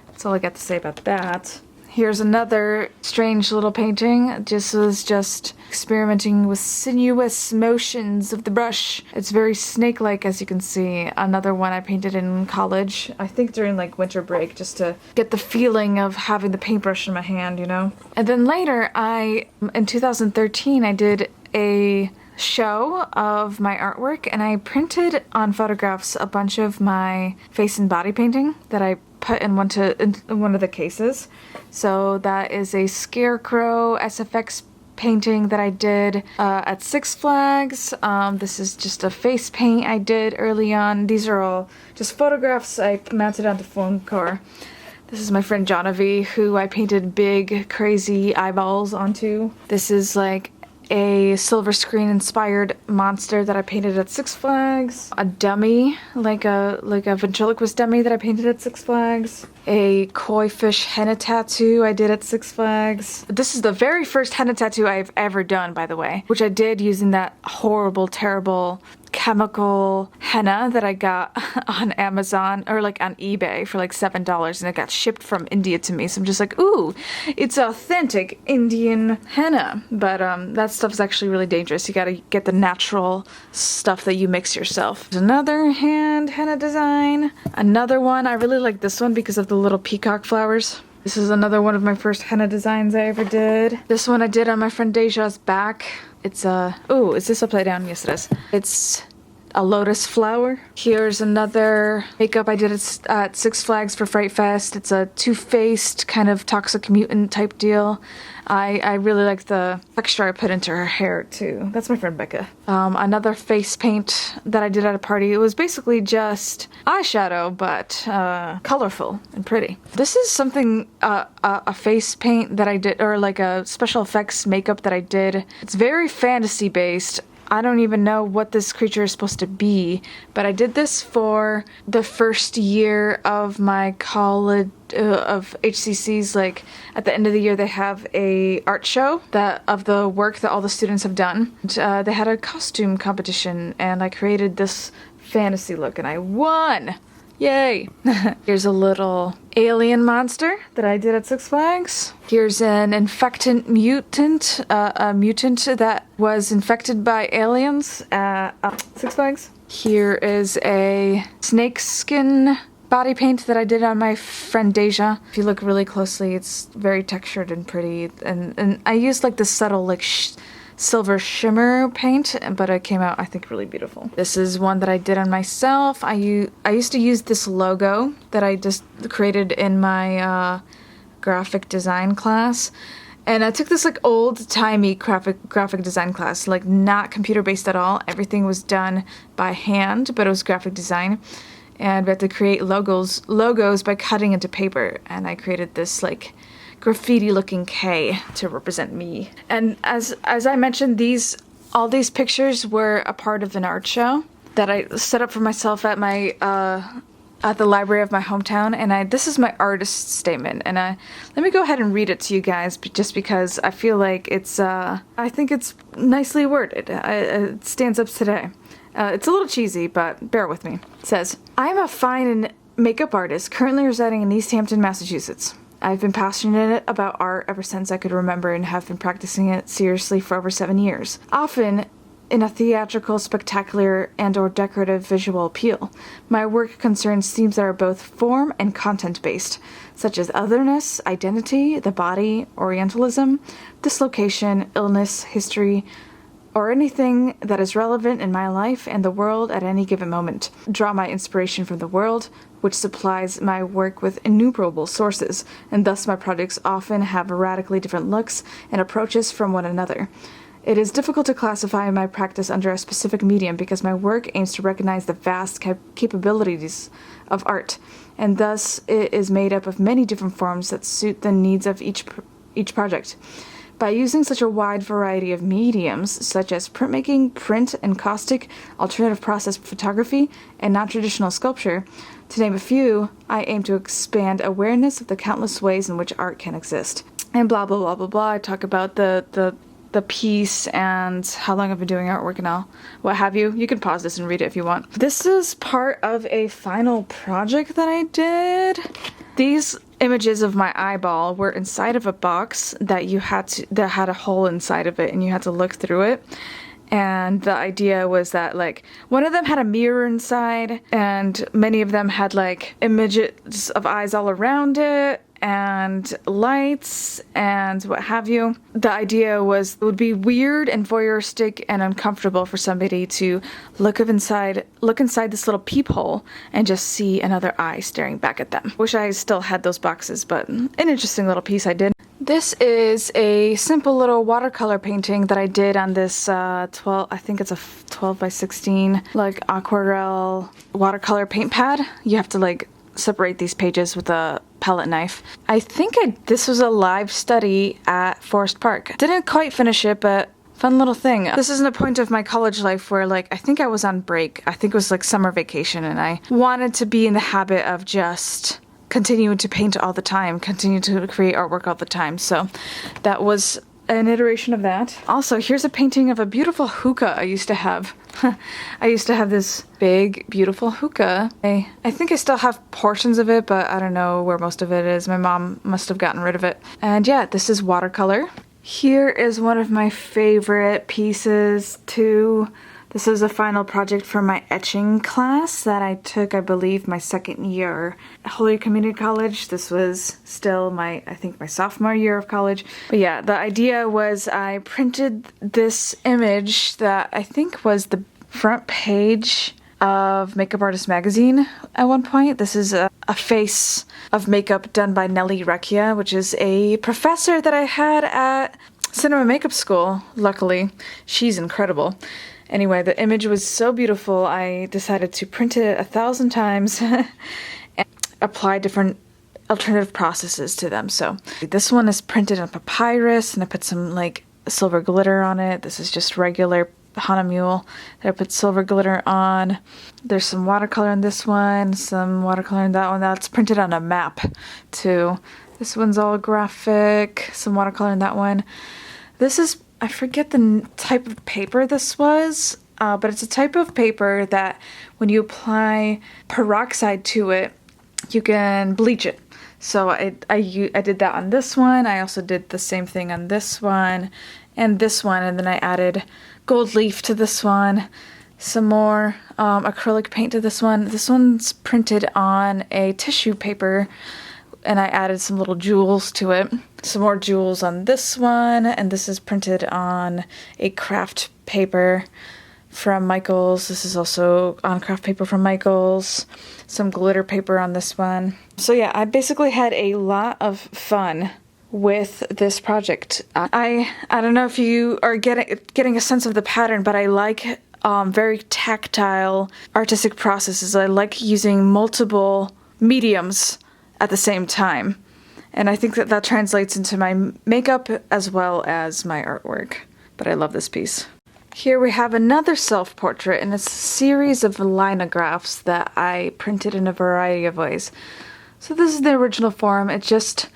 That's all I got to say about that. Here's another strange little painting. This was just experimenting with sinuous motions of the brush. It's very snake-like, as you can see. Another one I painted in college, I think during winter break, just to get the feeling of having the paintbrush in my hand, And then later, in 2013, I did a show of my artwork, and I printed on photographs a bunch of my face and body painting that I put in one of the cases. So that is a scarecrow SFX painting that I did at Six Flags. This is just a face paint I did early on. These are all just photographs I mounted onto foam core. This is my friend Jonavi, who I painted big, crazy eyeballs onto. This is a silver screen inspired monster that I painted at Six Flags. A dummy, like a ventriloquist dummy that I painted at Six Flags. A koi fish henna tattoo I did at Six Flags. This is the very first henna tattoo I've ever done, by the way, which I did using that horrible, terrible chemical henna that I got on Amazon or on eBay for $7, and it got shipped from India to me. So I'm just ooh, it's authentic Indian henna. But that stuff's actually really dangerous. You gotta get the natural stuff that you mix yourself. There's another hand henna design. Another one, I really like this one because of the little peacock flowers. This is another one of my first henna designs I ever did. This one I did on my friend Deja's back. It's ooh, is this upside down? Yes, it is. It's a lotus flower. Here's another makeup I did at Six Flags for Fright Fest. It's a two-faced kind of toxic mutant type deal. I really like the texture I put into her hair too. That's my friend Becca. Another face paint that I did at a party. It was basically just eyeshadow, but colorful and pretty. This is something, a face paint that I did, or a special effects makeup that I did. It's very fantasy based. I don't even know what this creature is supposed to be, but I did this for the first year of my college, of HCC's. At the end of the year, they have a art show of the work that all the students have done. And, they had a costume competition, and I created this fantasy look, and I won! Yay! Here's a little alien monster that I did at Six Flags. Here's an infectant mutant, a mutant that was infected by aliens at Six Flags. Here is a snakeskin body paint that I did on my friend Deja. If you look really closely, it's very textured and pretty, and I used this subtle silver shimmer paint, but it came out, I think, really beautiful. This is one that I did on myself. I used to use this logo that I just created in my graphic design class, and I took this old-timey graphic design class, not computer-based at all. Everything was done by hand, but it was graphic design. and we had to create logos by cutting into paper, and I created this like graffiti looking K to represent me. And as I mentioned, all these pictures were a part of an art show that I set up for myself at my at the library of my hometown, and this is my artist statement, and let me go ahead and read it to you guys, just because I feel like it's I think it's nicely worded. It stands up today. It's a little cheesy, but bear with me. It says, I am a fine makeup artist currently residing in East Hampton, Massachusetts. I've been passionate about art ever since I could remember and have been practicing it seriously for over 7 years. Often in a theatrical, spectacular, and/or decorative visual appeal. My work concerns themes that are both form and content-based, such as otherness, identity, the body, Orientalism, dislocation, illness, history, or anything that is relevant in my life and the world at any given moment. Draw my inspiration from the world, which supplies my work with innumerable sources, and thus my projects often have radically different looks and approaches from one another. It is difficult to classify my practice under a specific medium because my work aims to recognize the vast capabilities of art, and thus it is made up of many different forms that suit the needs of each project. By using such a wide variety of mediums, such as printmaking, print, encaustic, alternative process photography, and non-traditional sculpture, to name a few, I aim to expand awareness of the countless ways in which art can exist. And blah, blah, blah, blah, blah. I talk about the piece and how long I've been doing artwork and all, what have you. You can pause this and read it if you want. This is part of a final project that I did. These images of my eyeball were inside of a box that had a hole inside of it, and you had to look through it. And the idea was that, like, one of them had a mirror inside, and many of them had, like, images of eyes all around it, and lights, and what have you. The idea was it would be weird and voyeuristic and uncomfortable for somebody to look inside this little peephole and just see another eye staring back at them. Wish I still had those boxes, but an interesting little piece I did. This is a simple little watercolor painting that I did on this 12 by 16 like aquarelle watercolor paint pad. You have to like separate these pages with a palette knife. I think this was a live study at Forest Park. Didn't quite finish it, but fun little thing. This isn't a point of my college life where, like, I think I was on break. I think it was like summer vacation, and I wanted to be in the habit of just continuing to paint all the time, continue to create artwork all the time. So that was an iteration of that. Also, here's a painting of a beautiful hookah I used to have. I used to have this big, beautiful hookah. I think I still have portions of it, but I don't know where most of it is. My mom must have gotten rid of it. And yeah, this is watercolor. Here is one of my favorite pieces too. This is a final project from my etching class that I took, I believe, my second year at Holy Community College. This was still I think my sophomore year of college. But yeah, the idea was I printed this image that I think was the front page of Makeup Artist magazine at one point. This is a face of makeup done by Nellie Recchia, which is a professor that I had at cinema makeup school, luckily. She's incredible. Anyway, the image was so beautiful, I decided to print it 1,000 times and apply different alternative processes to them. So this one is printed on papyrus, and I put some like silver glitter on it. This is just regular Hana Mule that I put silver glitter on. There's some watercolor in this one, some watercolor in that one. That's printed on a map too. This one's all graphic, some watercolor in that one. This is, I forget the type of paper this was, but it's a type of paper that when you apply peroxide to it, you can bleach it. So I did that on this one. I also did the same thing on this one, and then I added gold leaf to this one, some more acrylic paint to this one. This one's printed on a tissue paper, and I added some little jewels to it. Some more jewels on this one, and this is printed on a craft paper from Michaels. This is also on craft paper from Michaels. Some glitter paper on this one. So yeah, I basically had a lot of fun with this project. I don't know if you are getting a sense of the pattern, but I like very tactile artistic processes. I like using multiple mediums at the same time. And I think that that translates into my makeup as well as my artwork. But I love this piece. Here we have another self-portrait, and it's a series of linographs that I printed in a variety of ways. So this is the original form. It's just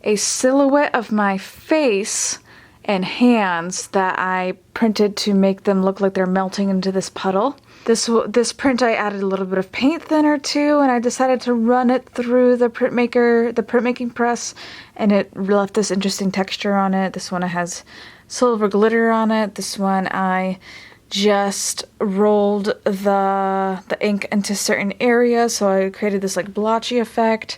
a silhouette of my face and hands that I printed to make them look like they're melting into this puddle. This print I added a little bit of paint thinner to, and I decided to run it through the printmaking press, and it left this interesting texture on it. This one has silver glitter on it. This one I just rolled the ink into certain areas, so I created this like blotchy effect.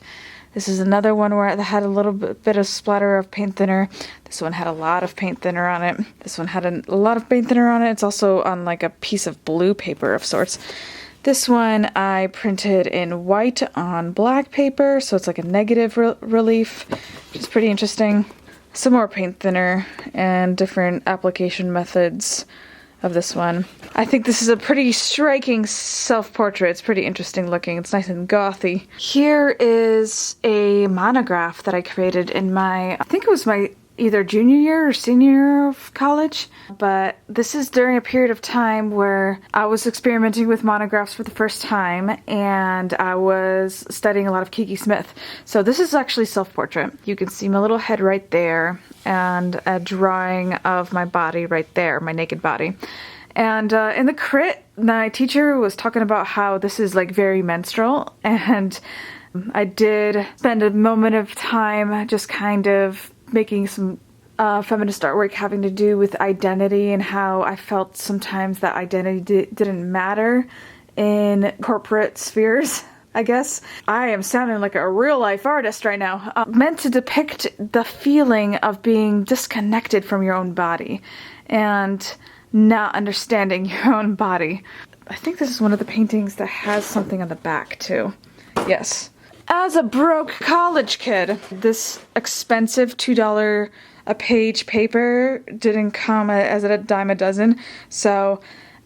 This is another one where it had a little bit of splatter of paint thinner. This one had a lot of paint thinner on it. This one had a lot of paint thinner on it. It's also on like a piece of blue paper of sorts. This one I printed in white on black paper, so it's like a negative relief, which is pretty interesting. Some more paint thinner and different application methods of this one. I think this is a pretty striking self-portrait. It's pretty interesting looking. It's nice and gothy. Here is a monograph that I created in I think it was my either junior year or senior year of college. But this is during a period of time where I was experimenting with monographs for the first time, and I was studying a lot of Kiki Smith. So this is actually self-portrait. You can see my little head right there, and a drawing of my body right there, my naked body. And in the crit, my teacher was talking about how this is like very menstrual, and I did spend a moment of time just kind of making some feminist artwork having to do with identity and how I felt sometimes that identity didn't matter in corporate spheres, I guess. I am sounding like a real life artist right now. Meant to depict the feeling of being disconnected from your own body and not understanding your own body. I think this is one of the paintings that has something on the back too. Yes. As a broke college kid, this expensive $2 a page paper didn't come as a dime a dozen, so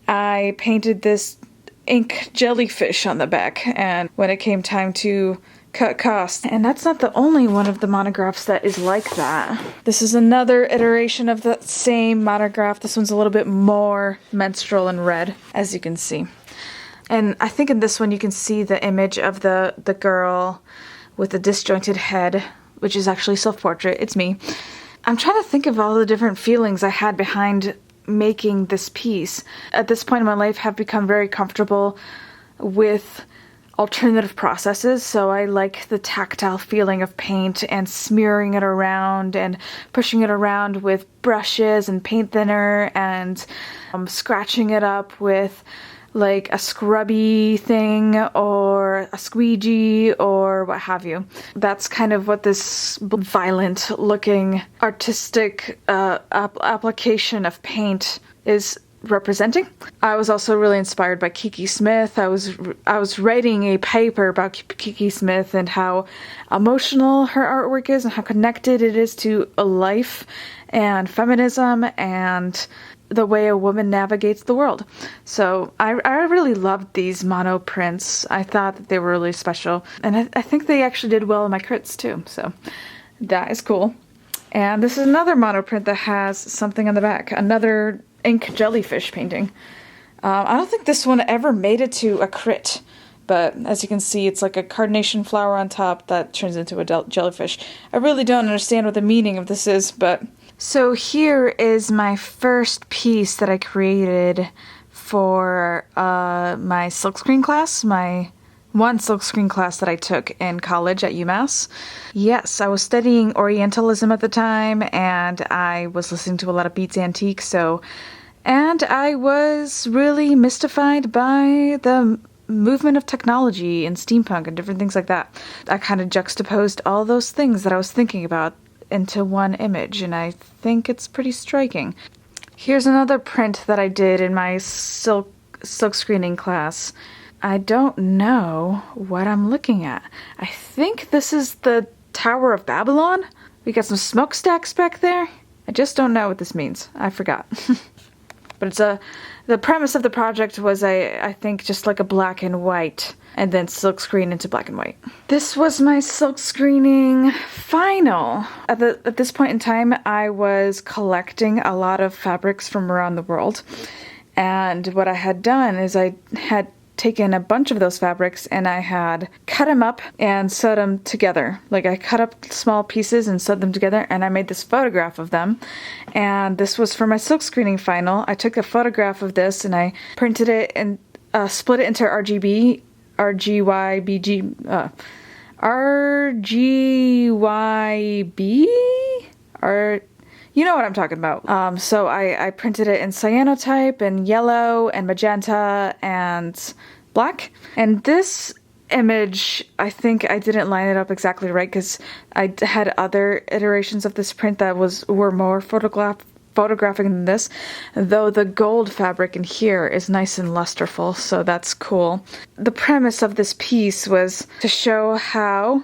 I painted this ink jellyfish on the back, and when it came time to cut costs. And that's not the only one of the monographs that is like that. This is another iteration of the same monograph. This one's a little bit more menstrual and red, as you can see. And I think in this one you can see the image of the girl with the disjointed head, which is actually self-portrait. It's me. I'm trying to think of all the different feelings I had behind making this piece. At this point in my life, have become very comfortable with alternative processes, so I like the tactile feeling of paint and smearing it around and pushing it around with brushes and paint thinner and scratching it up with like a scrubby thing or a squeegee or what have you. That's kind of what this violent looking artistic application of paint is representing. I was also really inspired by Kiki Smith. I was writing a paper about Kiki Smith and how emotional her artwork is and how connected it is to a life and feminism and the way a woman navigates the world. So I really loved these mono prints. I thought that they were really special, and I think they actually did well in my crits too, so that is cool. And this is another mono print that has something on the back, another ink jellyfish painting. I don't think this one ever made it to a crit, but as you can see, it's like a carnation flower on top that turns into a jellyfish. I really don't understand what the meaning of this is, but... So here is my first piece that I created for my silkscreen class, my one silkscreen class that I took in college at UMass. Yes, I was studying Orientalism at the time, and I was listening to a lot of Beats Antiques, and I was really mystified by the movement of technology and steampunk and different things like that. I kind of juxtaposed all those things that I was thinking about into one image, and I think it's pretty striking. Here's another print that I did in my silk screening class. I don't know what I'm looking at. I think this is the Tower of Babylon. We got some smokestacks back there. I just don't know what this means. I forgot. But the premise of the project was I think just like a black and white, and then silk screen into black and white. This was my silk screening final. At this point in time, I was collecting a lot of fabrics from around the world. And what I had done is I had taken a bunch of those fabrics and I had cut them up and sewed them together. Like I cut up small pieces and sewed them together, and I made this photograph of them. And this was for my silk screening final. I took a photograph of this and I printed it and split it into RGB, you know what I'm talking about. So I printed it in cyanotype and yellow and magenta and black. And this image, I think I didn't line it up exactly right because I had other iterations of this print that were more photographic than this, though the gold fabric in here is nice and lusterful, so that's cool. The premise of this piece was to show how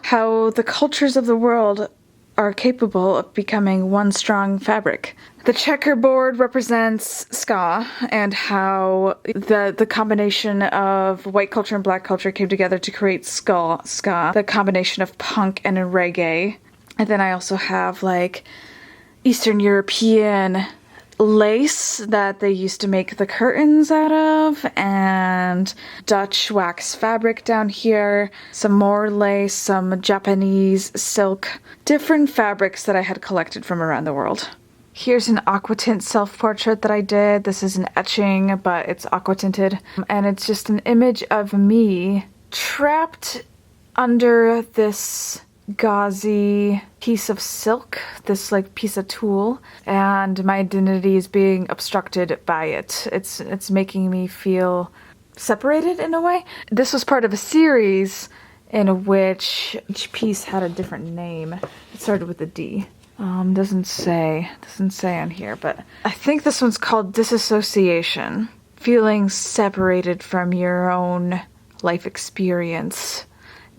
the cultures of the world are capable of becoming one strong fabric. The checkerboard represents ska and how the combination of white culture and black culture came together to create ska, the combination of punk and reggae. And then I also have like Eastern European lace that they used to make the curtains out of, and Dutch wax fabric down here, some more lace, some Japanese silk, different fabrics that I had collected from around the world. Here's an aqua tint self-portrait that I did. This is an etching, but it's aqua tinted, and it's just an image of me trapped under this gauzy piece of silk, this like piece of tulle, and my identity is being obstructed by it. It's making me feel separated in a way. This was part of a series in which each piece had a different name. It started with a D. Doesn't say on here, but I think this one's called Disassociation. Feeling separated from your own life experience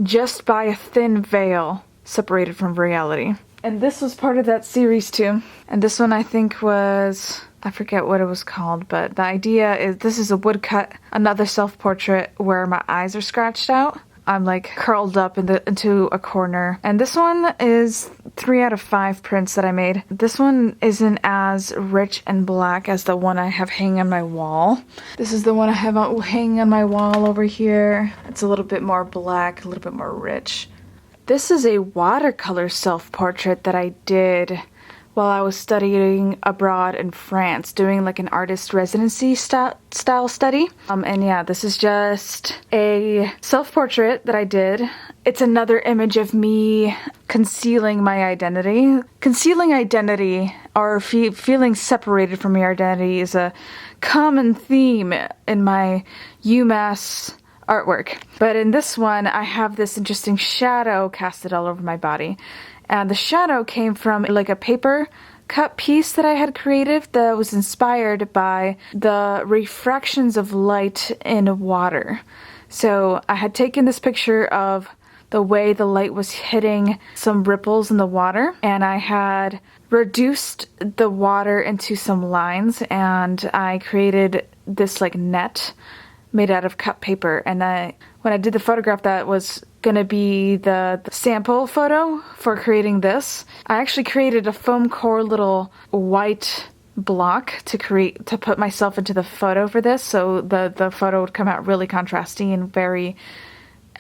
just by a thin veil, separated from reality. And this was part of that series too. And this one I think was, I forget what it was called, but the idea is this is a woodcut, another self-portrait where my eyes are scratched out. I'm like curled up into a corner. And this one is 3 out of 5 prints that I made. This one isn't as rich and black as the one I have hanging on my wall. This is the one I have hanging on my wall over here. It's a little bit more black, a little bit more rich. This is a watercolor self-portrait that I did while I was studying abroad in France, doing like an artist residency style study. And yeah, this is just a self-portrait that I did. It's another image of me concealing my identity. Concealing identity or feeling separated from your identity is a common theme in my UMass artwork. But in this one, I have this interesting shadow casted all over my body. And the shadow came from like a paper cut piece that I had created that was inspired by the refractions of light in water. So I had taken this picture of the way the light was hitting some ripples in the water, and I had reduced the water into some lines, and I created this like net made out of cut paper. And when I did the photograph that was gonna be the sample photo for creating this, I actually created a foam core little white block to put myself into the photo for this, so the photo would come out really contrasty and very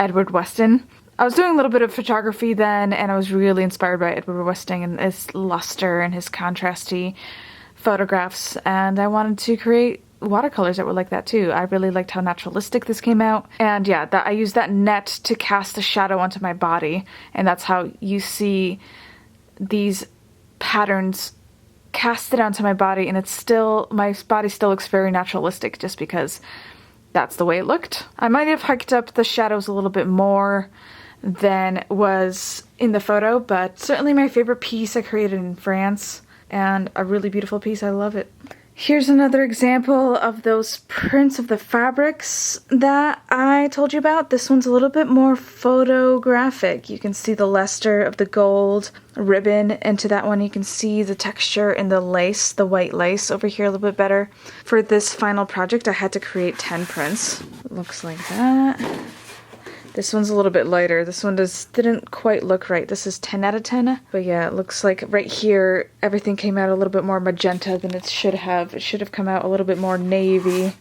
Edward Weston. I was doing a little bit of photography then, and I was really inspired by Edward Weston and his luster and his contrasty photographs, and I wanted to create watercolors that were like that too. I really liked how naturalistic this came out, and yeah, I used that net to cast a shadow onto my body, and that's how you see these patterns casted onto my body, and my body still looks very naturalistic just because that's the way it looked. I might have hiked up the shadows a little bit more than was in the photo, but certainly my favorite piece I created in France, and a really beautiful piece. I love it. Here's another example of those prints of the fabrics that I told you about. This one's a little bit more photographic. You can see the luster of the gold ribbon into that one. You can see the texture in the lace, the white lace over here a little bit better. For this final project, I had to create 10 prints. It looks like that. This one's a little bit lighter. This one didn't quite look right. This is 10 out of 10. But yeah, it looks like right here, everything came out a little bit more magenta than it should have. It should have come out a little bit more navy.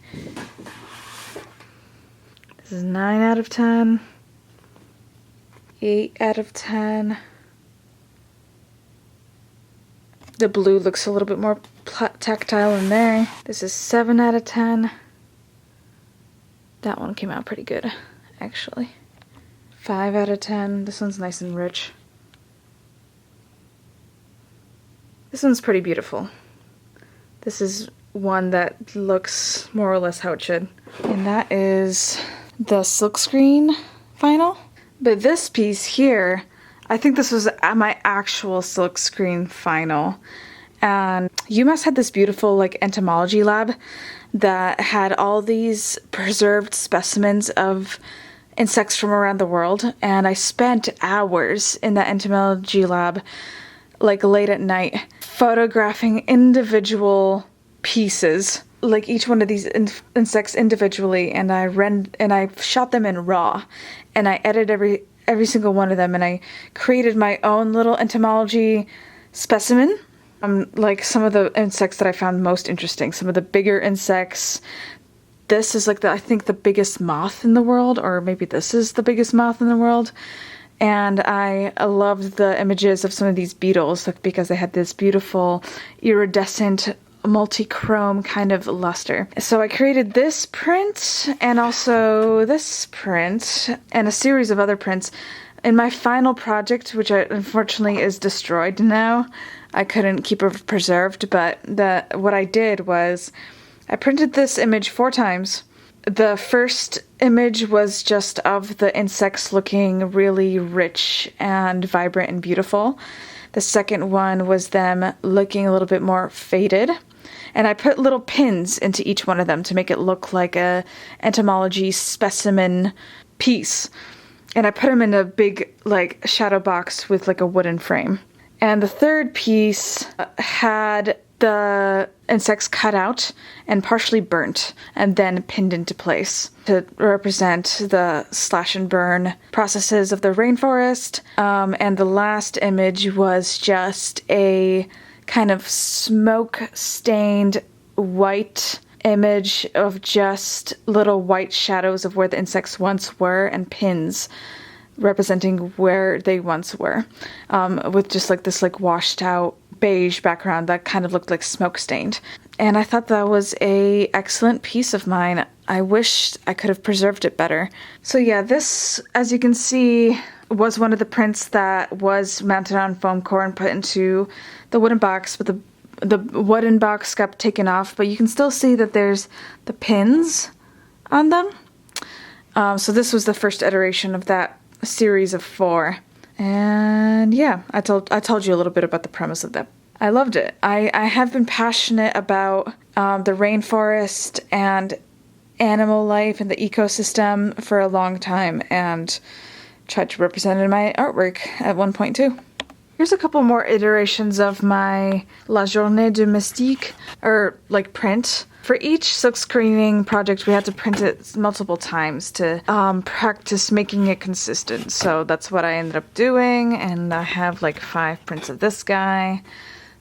This is 9 out of 10. 8 out of 10. The blue looks a little bit more tactile in there. This is 7 out of 10. That one came out pretty good, actually. 5 out of 10. This one's nice and rich. This one's pretty beautiful. This is one that looks more or less how it should. And that is the silkscreen final. But this piece here, I think this was my actual silkscreen final. And UMass had this beautiful like entomology lab that had all these preserved specimens of insects from around the world, and I spent hours in that entomology lab, like late at night, photographing individual pieces, like each one of these insects individually, and I shot them in RAW, and I edited every single one of them, and I created my own little entomology specimen. Like some of the insects that I found most interesting, some of the bigger insects. This is like I think the biggest moth in the world, or maybe this is the biggest moth in the world. And I loved the images of some of these beetles because they had this beautiful iridescent multi-chrome kind of luster. So I created this print and also this print and a series of other prints. In my final project, which unfortunately is destroyed now, I couldn't keep it preserved, but what I did was I printed this image 4 times. The first image was just of the insects looking really rich and vibrant and beautiful. The second one was them looking a little bit more faded. And I put little pins into each one of them to make it look like a entomology specimen piece. And I put them in a big like shadow box with like a wooden frame. And the third piece had the insects cut out and partially burnt and then pinned into place to represent the slash and burn processes of the rainforest. And the last image was just a kind of smoke-stained white image of just little white shadows of where the insects once were and pins representing where they once were, with just like this like washed out beige background that kind of looked like smoke stained. And I thought that was a excellent piece of mine. I wished I could have preserved it better. So yeah, this, as you can see, was one of the prints that was mounted on foam core and put into the wooden box, but the wooden box got taken off, but you can still see that there's the pins on them. So this was the first iteration of that series of 4. And yeah, I told you a little bit about the premise of that. I loved it. I have been passionate about the rainforest and animal life and the ecosystem for a long time, and tried to represent it in my artwork at one point too. Here's a couple more iterations of my La Journée du Mystique, or like print. For each silkscreening project, we had to print it multiple times to practice making it consistent. So that's what I ended up doing, and I have like 5 prints of this guy.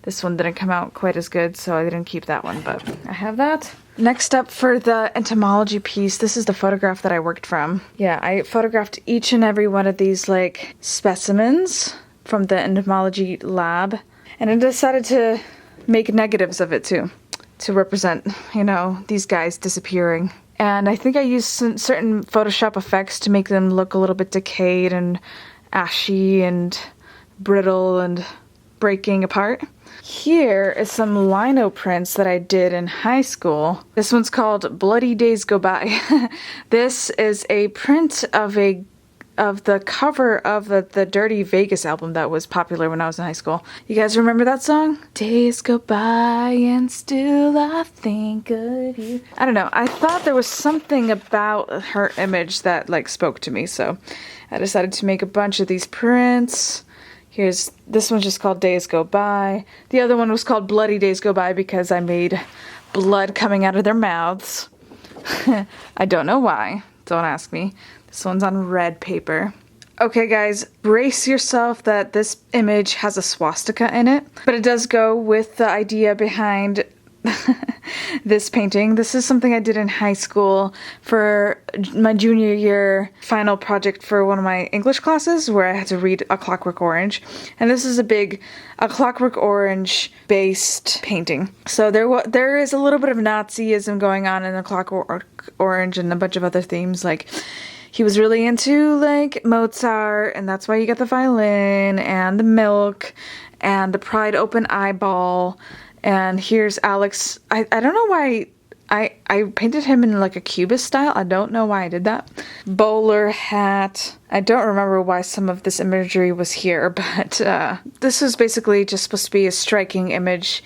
This one didn't come out quite as good, so I didn't keep that one, but I have that. Next up for the entomology piece, this is the photograph that I worked from. Yeah, I photographed each and every one of these like specimens from the entomology lab, and I decided to make negatives of it too, to represent, you know, these guys disappearing. And I think I used certain Photoshop effects to make them look a little bit decayed and ashy and brittle and breaking apart. Here is some lino prints that I did in high school. This one's called Bloody Days Go By. This is a print of a of the cover of the Dirty Vegas album that was popular when I was in high school. You guys remember that song? Days go by and still I think of you. I don't know. I thought there was something about her image that like spoke to me, so I decided to make a bunch of these prints. This one's just called Days Go By. The other one was called Bloody Days Go By because I made blood coming out of their mouths. I don't know why. Don't ask me. This one's on red paper. Okay guys, brace yourself that this image has a swastika in it, but it does go with the idea behind this painting. This is something I did in high school for my junior year final project for one of my English classes where I had to read A Clockwork Orange. And this is a Clockwork Orange based painting. So there is a little bit of Nazism going on in A Clockwork Orange and a bunch of other themes. Like he was really into like Mozart, and that's why you got the violin and the milk and the Pride open eyeball. And here's Alex. I don't know why I painted him in like a cubist style. I don't know why I did that. Bowler hat. I don't remember why some of this imagery was here, but this was basically just supposed to be a striking image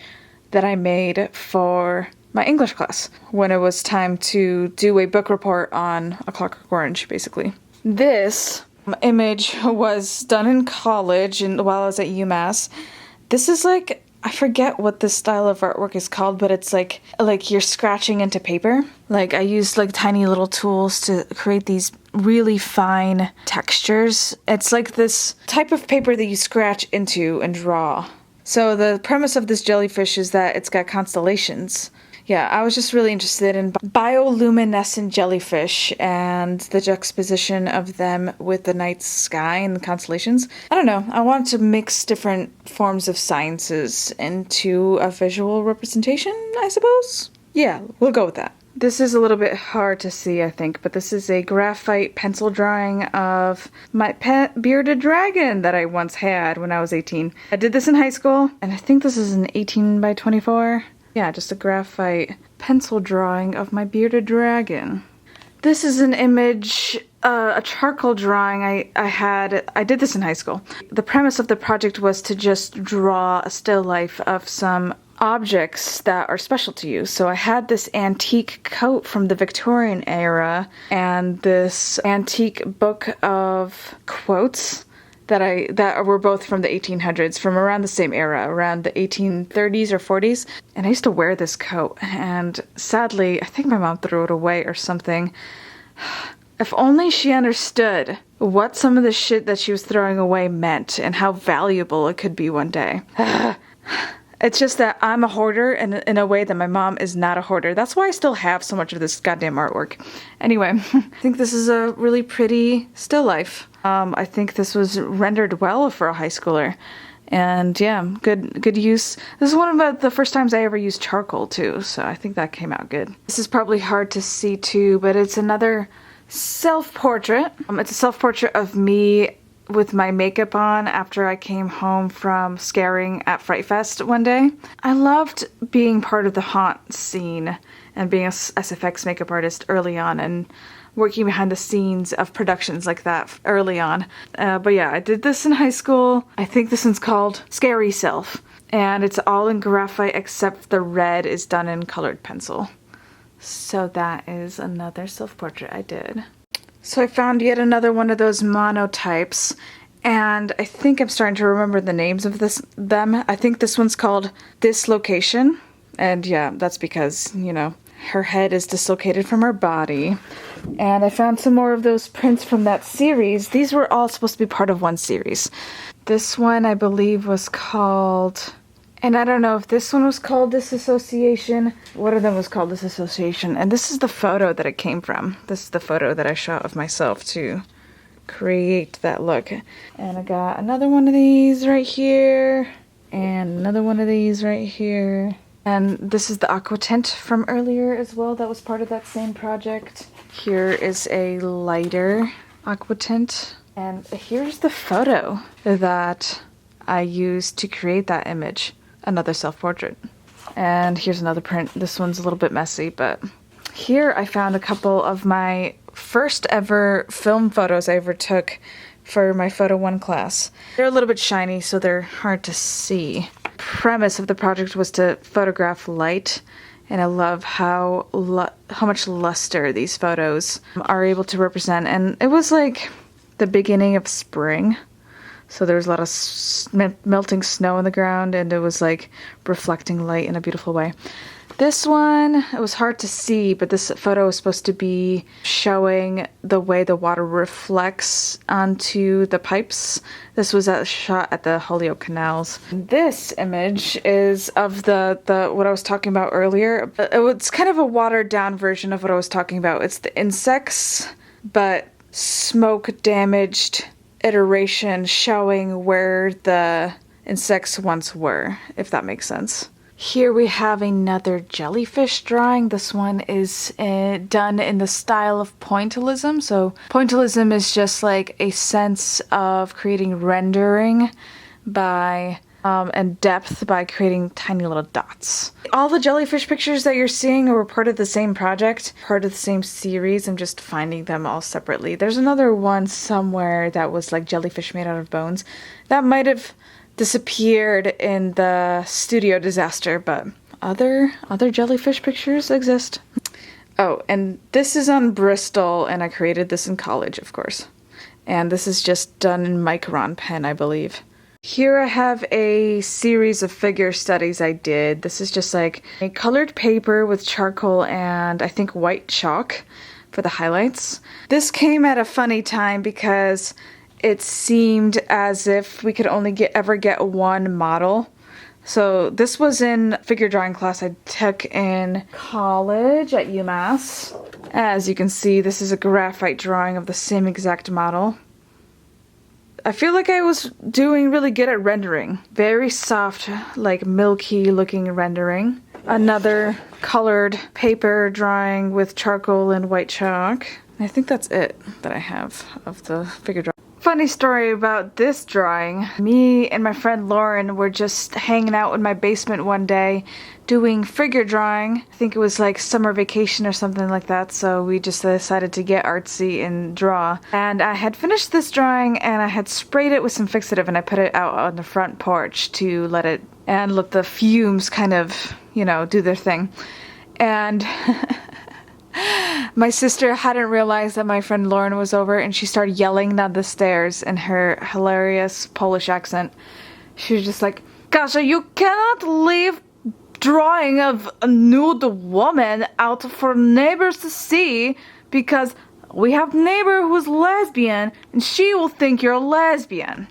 that I made for my English class when it was time to do a book report on A Clockwork Orange, basically. This image was done in college and while I was at UMass. This is like, I forget what this style of artwork is called, but it's like you're scratching into paper. Like I used like tiny little tools to create these really fine textures. It's like this type of paper that you scratch into and draw. So the premise of this jellyfish is that it's got constellations. Yeah, I was just really interested in bioluminescent jellyfish and the juxtaposition of them with the night sky and the constellations. I don't know, I wanted to mix different forms of sciences into a visual representation, I suppose? Yeah, we'll go with that. This is a little bit hard to see, I think, but this is a graphite pencil drawing of my pet bearded dragon that I once had when I was 18. I did this in high school, and I think this is an 18 by 24. Yeah, just a graphite pencil drawing of my bearded dragon. This is an image, a charcoal drawing I did this in high school. The premise of the project was to just draw a still life of some objects that are special to you. So I had this antique coat from the Victorian era and this antique book of quotes that were both from the 1800s, from around the same era, around the 1830s or 40s. And I used to wear this coat, and sadly, I think my mom threw it away or something. If only she understood what some of the shit that she was throwing away meant and how valuable it could be one day. It's just that I'm a hoarder in a way that my mom is not a hoarder. That's why I still have so much of this goddamn artwork. Anyway, I think this is a really pretty still life. I think this was rendered well for a high schooler. And yeah, good use. This is one of the first times I ever used charcoal too, so I think that came out good. This is probably hard to see too, but it's another self-portrait. It's a self-portrait of me with my makeup on after I came home from scaring at Fright Fest one day. I loved being part of the haunt scene and being a SFX makeup artist early on and working behind the scenes of productions like that early on. But yeah, I did this in high school. I think this one's called Scary Self. And it's all in graphite except the red is done in colored pencil. So that is another self-portrait I did. So I found yet another one of those monotypes, and I think I'm starting to remember the names of them. I think this one's called Dislocation, and yeah, that's because, you know, her head is dislocated from her body. And I found some more of those prints from that series. These were all supposed to be part of one series. This one, I believe, was called... And I don't know if this one was called Disassociation. One of them was called Disassociation. And this is the photo that it came from. This is the photo that I shot of myself to create that look. And I got another one of these right here. And another one of these right here. And this is the aqua tint from earlier as well. That was part of that same project. Here is a lighter aqua tint. And here's the photo that I used to create that image. Another self-portrait. And here's another print. This one's a little bit messy, but here I found a couple of my first ever film photos I ever took for my Photo 1 class. They're a little bit shiny, so they're hard to see. The premise of the project was to photograph light, and I love how much luster these photos are able to represent. And it was like the beginning of spring, so there was a lot of melting snow on the ground, and it was like reflecting light in a beautiful way. This one, it was hard to see, but this photo is supposed to be showing the way the water reflects onto the pipes. This was shot at the Holyoke Canals. This image is of the what I was talking about earlier. It's kind of a watered down version of what I was talking about. It's the insects, but smoke damaged iteration showing where the insects once were, if that makes sense. Here we have another jellyfish drawing. This one is done in the style of pointillism. So pointillism is just like a sense of creating rendering by and depth by creating tiny little dots. All the jellyfish pictures that you're seeing were part of the same project, part of the same series. I'm just finding them all separately. There's another one somewhere that was like jellyfish made out of bones. That might have disappeared in the studio disaster, but other jellyfish pictures exist. Oh, and this is on Bristol, and I created this in college, of course. And this is just done in Micron pen, I believe. Here I have a series of figure studies I did. This is just like a colored paper with charcoal and I think white chalk for the highlights. This came at a funny time because it seemed as if we could only ever get one model. So this was in figure drawing class I took in college at UMass. As you can see, this is a graphite drawing of the same exact model. I feel like I was doing really good at rendering. Very soft, like milky looking rendering. Another colored paper drawing with charcoal and white chalk. I think that's it that I have of the figure drawing. Funny story about this drawing. Me and my friend Lauren were just hanging out in my basement one day doing figure drawing. I think it was like summer vacation or something like that, so we just decided to get artsy and draw. And I had finished this drawing and I had sprayed it with some fixative and I put it out on the front porch to let the fumes kind of, do their thing. And my sister hadn't realized that my friend Lauren was over, and she started yelling down the stairs in her hilarious Polish accent. She was just like, Kasia, you cannot leave drawing of a nude woman out for neighbors to see, because we have a neighbor who's lesbian and she will think you're a lesbian.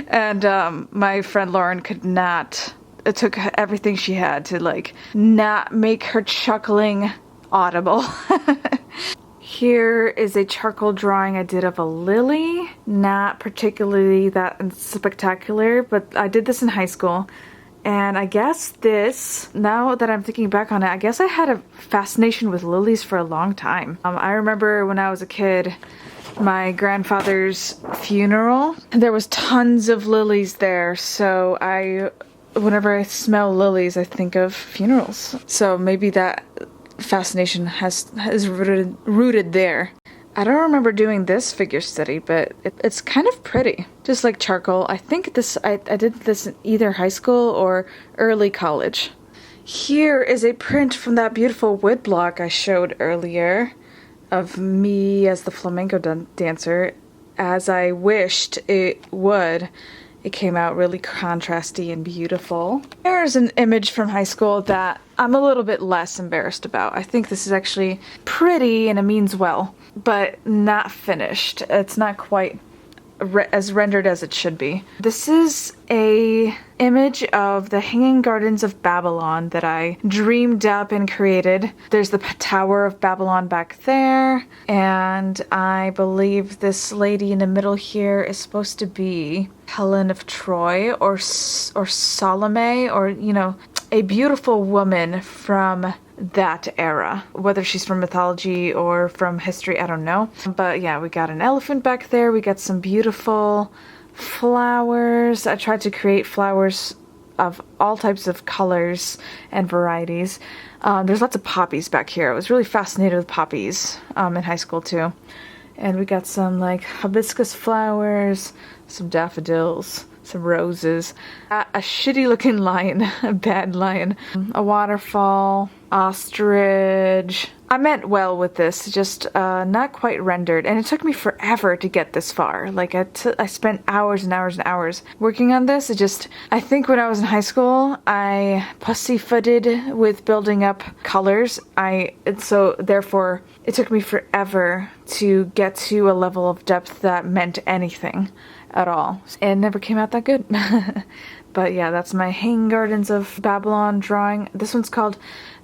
And my friend Lauren could not, it took everything she had to not make her chuckling audible. Here is a charcoal drawing I did of a lily. Not particularly that spectacular, but I did this in high school. And I guess this, now that I'm thinking back on it, I guess I had a fascination with lilies for a long time. I remember when I was a kid, my grandfather's funeral, there was tons of lilies there, so whenever I smell lilies, I think of funerals. So maybe that fascination is rooted there. I don't remember doing this figure study, but it's kind of pretty. Just like charcoal. I think I did this in either high school or early college. Here is a print from that beautiful woodblock I showed earlier of me as the flamenco dancer, as I wished it would. It came out really contrasty and beautiful. There's an image from high school that I'm a little bit less embarrassed about. I think this is actually pretty and it means well, but not finished. It's not quite as rendered as it should be. This is a image of the Hanging Gardens of Babylon that I dreamed up and created. There's the Tower of Babylon back there, and I believe this lady in the middle here is supposed to be Helen of Troy or Salome, or a beautiful woman from that era. Whether she's from mythology or from history, I don't know. But yeah, we got an elephant back there. We got some beautiful flowers. I tried to create flowers of all types of colors and varieties. There's lots of poppies back here. I was really fascinated with poppies in high school too. And we got some like hibiscus flowers, some daffodils, some roses, a shitty looking lion, a bad lion, a waterfall, ostrich. I meant well with this, just not quite rendered, and it took me forever to get this far. Like I spent hours and hours and hours working on this. I think when I was in high school, I pussyfooted with building up colors. So therefore it took me forever to get to a level of depth that meant anything at all. It never came out that good. But yeah, that's my Hanging Gardens of Babylon drawing. This one's called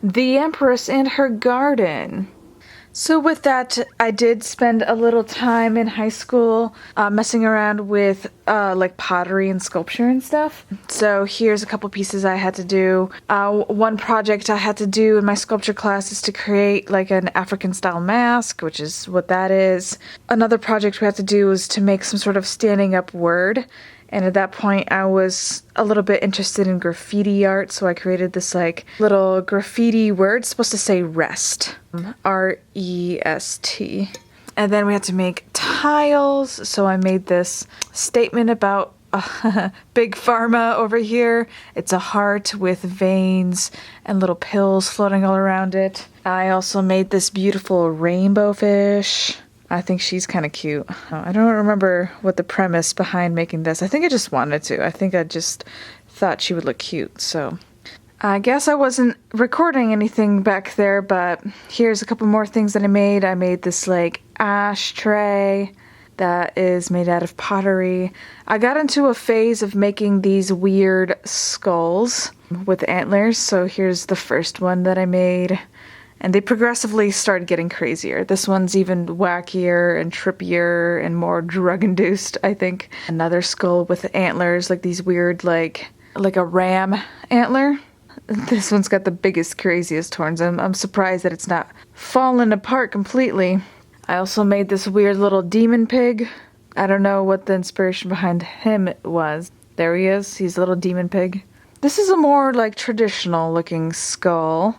The Empress and Her Garden. So with that, I did spend a little time in high school messing around with like pottery and sculpture and stuff. So here's a couple pieces I had to do. One project I had to do in my sculpture class is to create like an African style mask, which is what that is. Another project we had to do was to make some sort of standing up word. And at that point, I was a little bit interested in graffiti art, so I created this like little graffiti word supposed to say rest, R-E-S-T. And then we had to make tiles, so I made this statement about Big Pharma over here. It's a heart with veins and little pills floating all around it. I also made this beautiful rainbow fish. I think she's kind of cute. I don't remember what the premise behind making this. I think I just wanted to. I think I just thought she would look cute. So I guess I wasn't recording anything back there, but here's a couple more things that I made. I made this like ashtray that is made out of pottery. I got into a phase of making these weird skulls with antlers. So here's the first one that I made. And they progressively started getting crazier. This one's even wackier and trippier and more drug-induced, I think. Another skull with antlers, like these weird, like a ram antler. This one's got the biggest, craziest horns. I'm surprised that it's not fallen apart completely. I also made this weird little demon pig. I don't know what the inspiration behind him was. There he is. He's a little demon pig. This is a more, like, traditional-looking skull.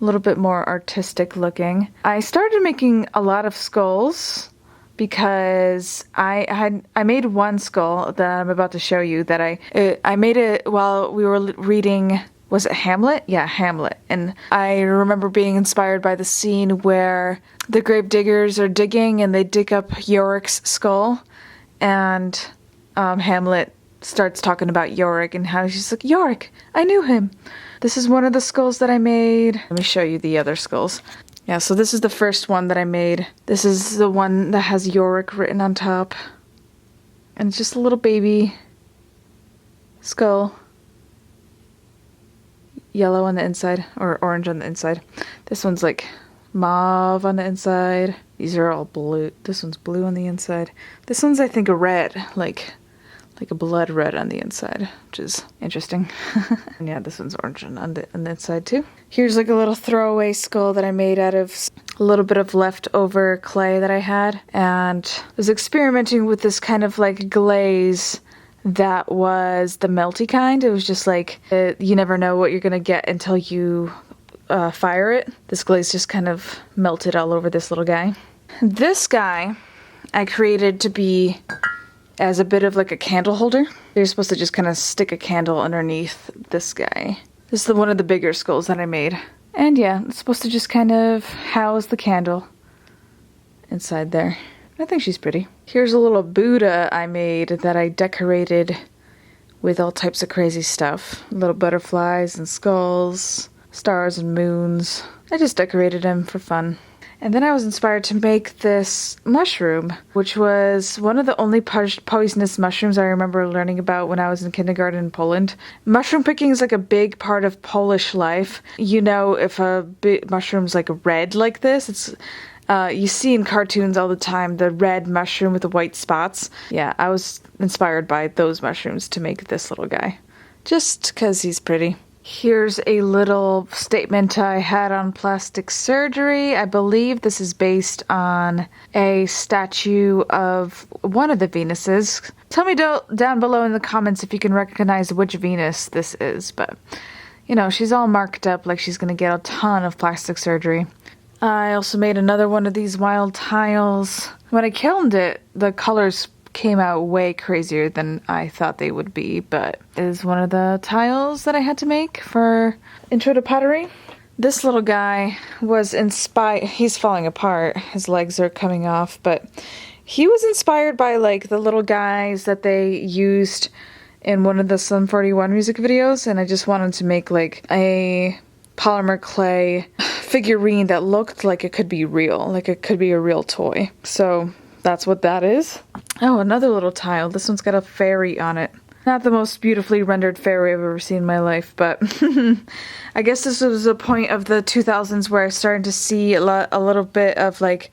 A little bit more artistic looking. I started making a lot of skulls because I made one skull that I'm about to show you that I made it while we were reading, was it Hamlet? Yeah, Hamlet. And I remember being inspired by the scene where the grave diggers are digging and they dig up Yorick's skull, and Hamlet starts talking about Yorick and how she's like, Yorick, I knew him. This is one of the skulls that I made. Let me show you the other skulls. Yeah, so this is the first one that I made. This is the one that has Yorick written on top. And it's just a little baby skull. Yellow on the inside, or orange on the inside. This one's like mauve on the inside. These are all blue. This one's blue on the inside. This one's, I think, a red, like a blood red on the inside, which is interesting. And yeah, this one's orange on the inside too. Here's like a little throwaway skull that I made out of a little bit of leftover clay that I had. And I was experimenting with this kind of like glaze that was the melty kind. It was just like, you never know what you're gonna get until you fire it. This glaze just kind of melted all over this little guy. This guy I created to be as a bit of like a candle holder. You're supposed to just kind of stick a candle underneath this guy. This is one of the bigger skulls that I made. And yeah, it's supposed to just kind of house the candle inside there. I think she's pretty. Here's a little Buddha I made that I decorated with all types of crazy stuff. Little butterflies and skulls, stars and moons. I just decorated him for fun. And then I was inspired to make this mushroom, which was one of the only poisonous mushrooms I remember learning about when I was in kindergarten in Poland. Mushroom picking is like a big part of Polish life. You know, if a mushroom's like red like this, it's you see in cartoons all the time, the red mushroom with the white spots. Yeah, I was inspired by those mushrooms to make this little guy. Just because he's pretty. Here's a little statement I had on plastic surgery. I believe this is based on a statue of one of the Venuses. Tell me down below in the comments if you can recognize which Venus this is, but you know, she's all marked up like she's gonna get a ton of plastic surgery. I also made another one of these wild tiles. When I kilned it, the colors came out way crazier than I thought they would be, but it is one of the tiles that I had to make for Intro to Pottery. This little guy was inspired, he's falling apart, his legs are coming off, but he was inspired by like the little guys that they used in one of the Sum 41 music videos, and I just wanted to make like a polymer clay figurine that looked like it could be real, like it could be a real toy. So that's what that is. Oh, another little tile. This one's got a fairy on it. Not the most beautifully rendered fairy I've ever seen in my life, but I guess this was a point of the 2000s where I started to see a little bit of like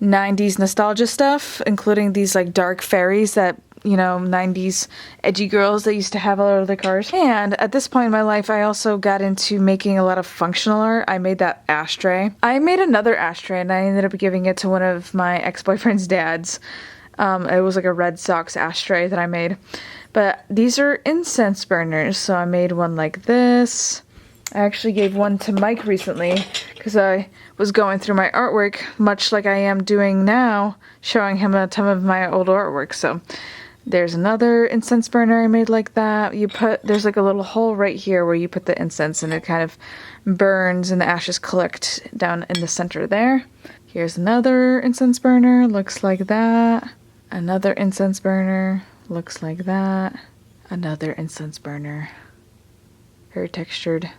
90s nostalgia stuff, including these like dark fairies that, you know, 90s edgy girls that used to have all of their cars. And at this point in my life, I also got into making a lot of functional art. I made that ashtray. I made another ashtray and I ended up giving it to one of my ex-boyfriend's dads. It was like a Red Sox ashtray that I made. But these are incense burners, so I made one like this. I actually gave one to Mike recently because I was going through my artwork, much like I am doing now, showing him a ton of my old artwork. So there's another incense burner I made like that. There's like a little hole right here where you put the incense and it kind of burns and the ashes collect down in the center there. Here's another incense burner, looks like that. Another incense burner, looks like that. Another incense burner, very textured,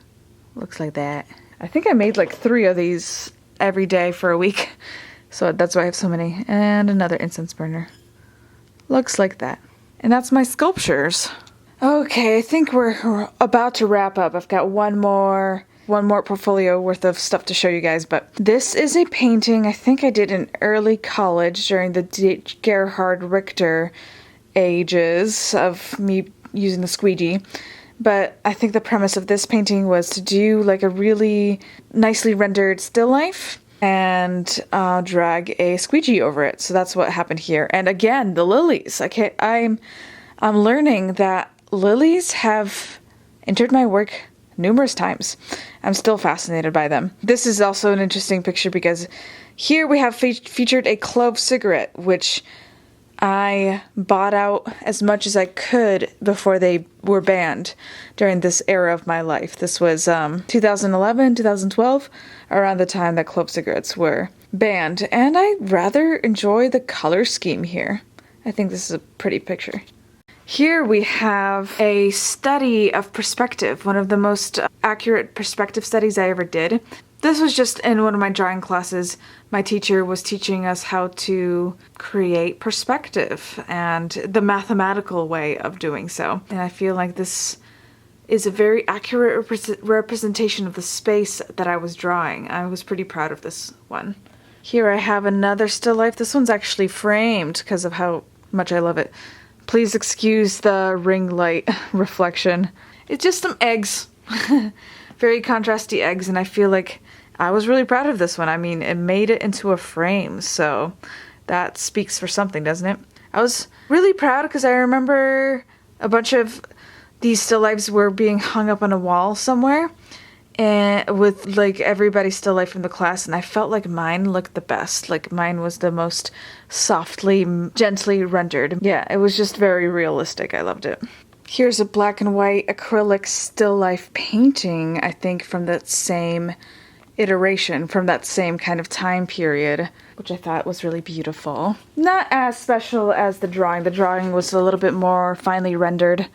looks like that. I think I made like 3 of these every day for a week, so that's why I have so many. And another incense burner, looks like that. And that's my sculptures. Okay, I think we're about to wrap up. I've got one more portfolio worth of stuff to show you guys, but this is a painting I think I did in early college during the Gerhard Richter ages of me using the squeegee. But I think the premise of this painting was to do like a really nicely rendered still life and drag a squeegee over it. So that's what happened here. And again, the lilies. I'm learning that lilies have entered my work numerous times. I'm still fascinated by them. This is also an interesting picture because here we have featured a clove cigarette, which I bought out as much as I could before they were banned during this era of my life. This was 2011, 2012, around the time that clove cigarettes were banned, and I rather enjoy the color scheme here. I think this is a pretty picture. Here we have a study of perspective, one of the most accurate perspective studies I ever did. This was just in one of my drawing classes. My teacher was teaching us how to create perspective and the mathematical way of doing so. And I feel like this is a very accurate representation of the space that I was drawing. I was pretty proud of this one. Here I have another still life. This one's actually framed because of how much I love it. Please excuse the ring light reflection. It's just some eggs. Very contrasty eggs, and I feel like I was really proud of this one. I mean, it made it into a frame, so that speaks for something, doesn't it? I was really proud because I remember a bunch of these still lifes were being hung up on a wall somewhere, and with like everybody still life from the class, and I felt like mine looked the best. Like mine was the most softly, gently rendered. Yeah, it was just very realistic. I loved it. Here's a black and white acrylic still life painting, I think from that same iteration, from that same kind of time period, which I thought was really beautiful. Not as special as the drawing. The drawing was a little bit more finely rendered.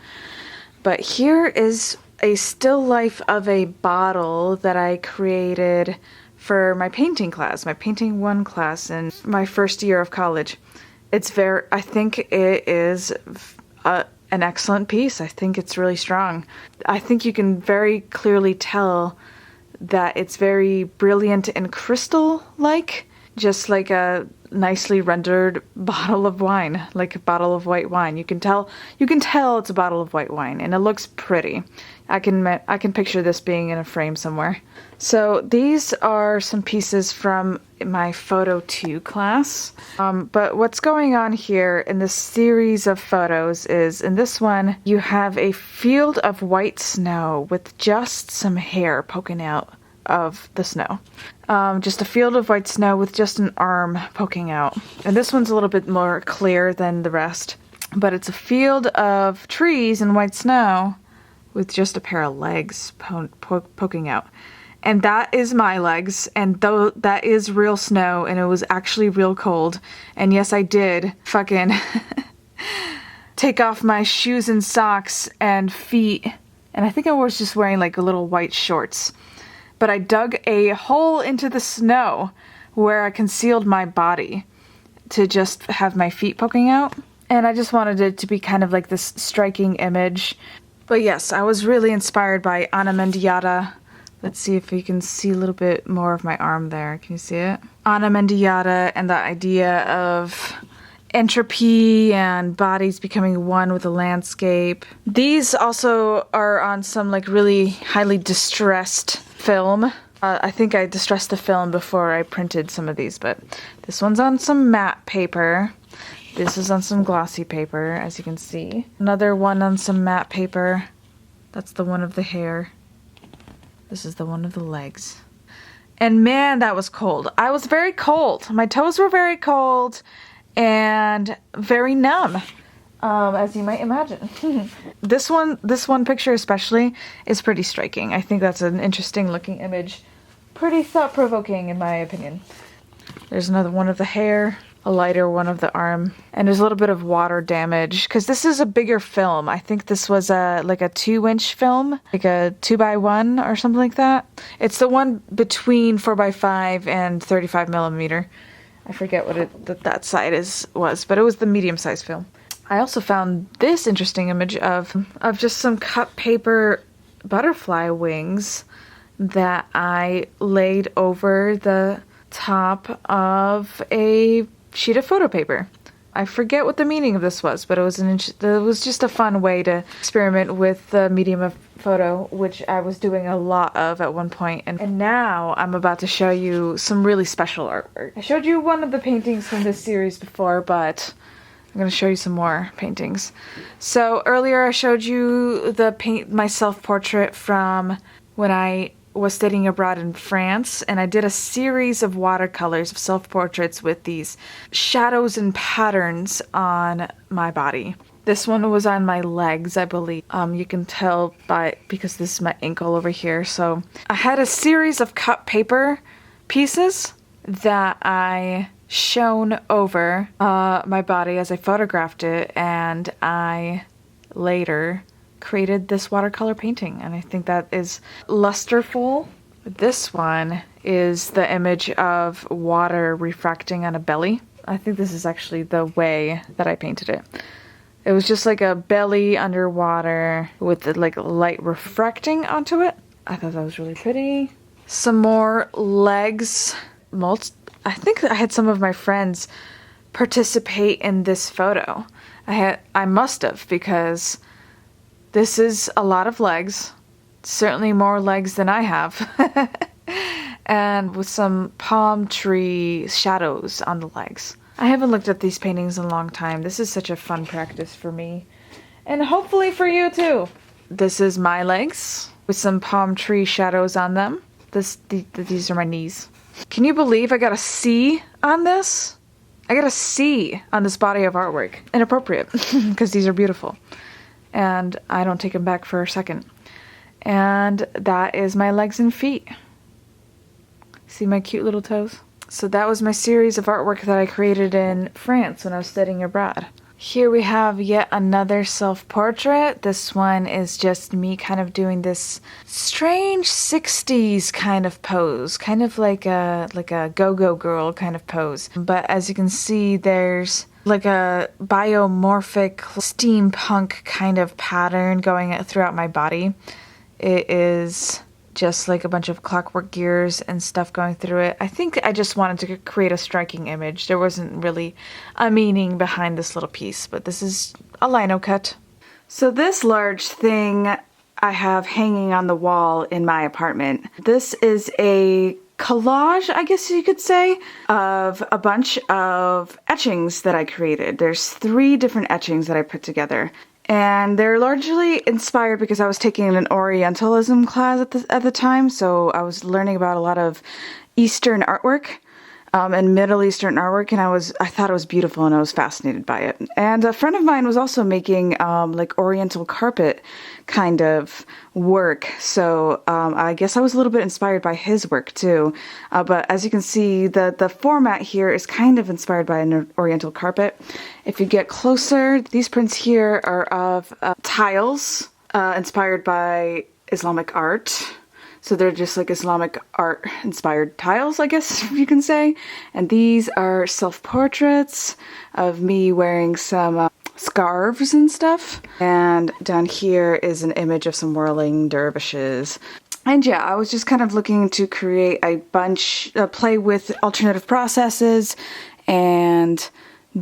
But here is a still life of a bottle that I created for my painting class, my painting 1 class in my first year of college. I think it is an excellent piece. I think it's really strong. I think you can very clearly tell that it's very brilliant and crystal-like, just like a nicely rendered bottle of wine, like a bottle of white wine. You can tell it's a bottle of white wine, and it looks pretty. I can picture this being in a frame somewhere. So these are some pieces from my photo 2 class. But what's going on here in this series of photos is, in this one, you have a field of white snow with just some hair poking out of the snow. Just a field of white snow with just an arm poking out. And this one's a little bit more clear than the rest. But it's a field of trees and white snow with just a pair of legs poking out. And that is my legs, and though that is real snow, and it was actually real cold. And yes, I did fucking take off my shoes and socks and feet, and I think I was just wearing like a little white shorts. But I dug a hole into the snow where I concealed my body to just have my feet poking out. And I just wanted it to be kind of like this striking image. But yes, I was really inspired by Ana Mendieta. Let's see if you can see a little bit more of my arm there. Can you see it? Ana Mendieta and the idea of entropy and bodies becoming one with the landscape. These also are on some like really highly distressed film. I think I distressed the film before I printed some of these, but this one's on some matte paper. This is on some glossy paper, as you can see. Another one on some matte paper. That's the one of the hair. This is the one of the legs. And man, that was cold. I was very cold. My toes were very cold and very numb, as you might imagine. This one picture especially is pretty striking. I think that's an interesting looking image. Pretty thought-provoking in my opinion. There's another one of the hair. A lighter one of the arm, and there's a little bit of water damage because this is a bigger film. I think this was like a 2-inch film, like a 2x1 or something like that. It's the one between 4x5 and 35 millimeter. I forget what that side was, but it was the medium-sized film. I also found this interesting image of just some cut paper butterfly wings that I laid over the top of a sheet of photo paper. I forget what the meaning of this was, but it was just a fun way to experiment with the medium of photo, which I was doing a lot of at one point. And now I'm about to show you some really special artwork. I showed you one of the paintings from this series before, but I'm going to show you some more paintings. So earlier I showed you my self-portrait from when I was studying abroad in France, and I did a series of watercolors of self-portraits with these shadows and patterns on my body. This one was on my legs, I believe. You can tell because this is my ankle over here. So I had a series of cut paper pieces that I shone over my body as I photographed it, and I later created this watercolor painting, and I think that is lusterful. This one is the image of water refracting on a belly. I think this is actually the way that I painted it. It was just like a belly underwater with the like light refracting onto it. I thought that was really pretty. Some more legs. I think I had some of my friends participate in this photo. I must have, because this is a lot of legs, certainly more legs than I have, and with some palm tree shadows on the legs. I haven't looked at these paintings in a long time. This is such a fun practice for me, and hopefully for you too. This is my legs with some palm tree shadows on them. These are my knees. Can you believe I got a C on this? I got a C on this body of artwork. Inappropriate, because these are beautiful. And I don't take them back for a second. And that is my legs and feet. See my cute little toes? So that was my series of artwork that I created in France when I was studying abroad. Here we have yet another self-portrait. This one is just me kind of doing this strange 60s kind of pose, kind of like a go-go girl kind of pose. But as you can see, there's like a biomorphic steampunk kind of pattern going throughout my body. It is just like a bunch of clockwork gears and stuff going through it. I think I just wanted to create a striking image. There wasn't really a meaning behind this little piece, but this is a lino cut. So this large thing I have hanging on the wall in my apartment. This is a collage, I guess you could say, of a bunch of etchings that I created. There's 3 different etchings that I put together. And they're largely inspired because I was taking an Orientalism class at the time, so I was learning about a lot of Eastern artwork. And Middle Eastern artwork, and I thought it was beautiful, and I was fascinated by it. And a friend of mine was also making like Oriental carpet kind of work, so I guess I was a little bit inspired by his work too. But as you can see, the format here is kind of inspired by an Oriental carpet. If you get closer, these prints here are of tiles inspired by Islamic art. So they're just like Islamic art inspired tiles, I guess you can say. And these are self-portraits of me wearing some scarves and stuff. And down here is an image of some whirling dervishes. And yeah, I was just kind of looking to create a bunch, play with alternative processes and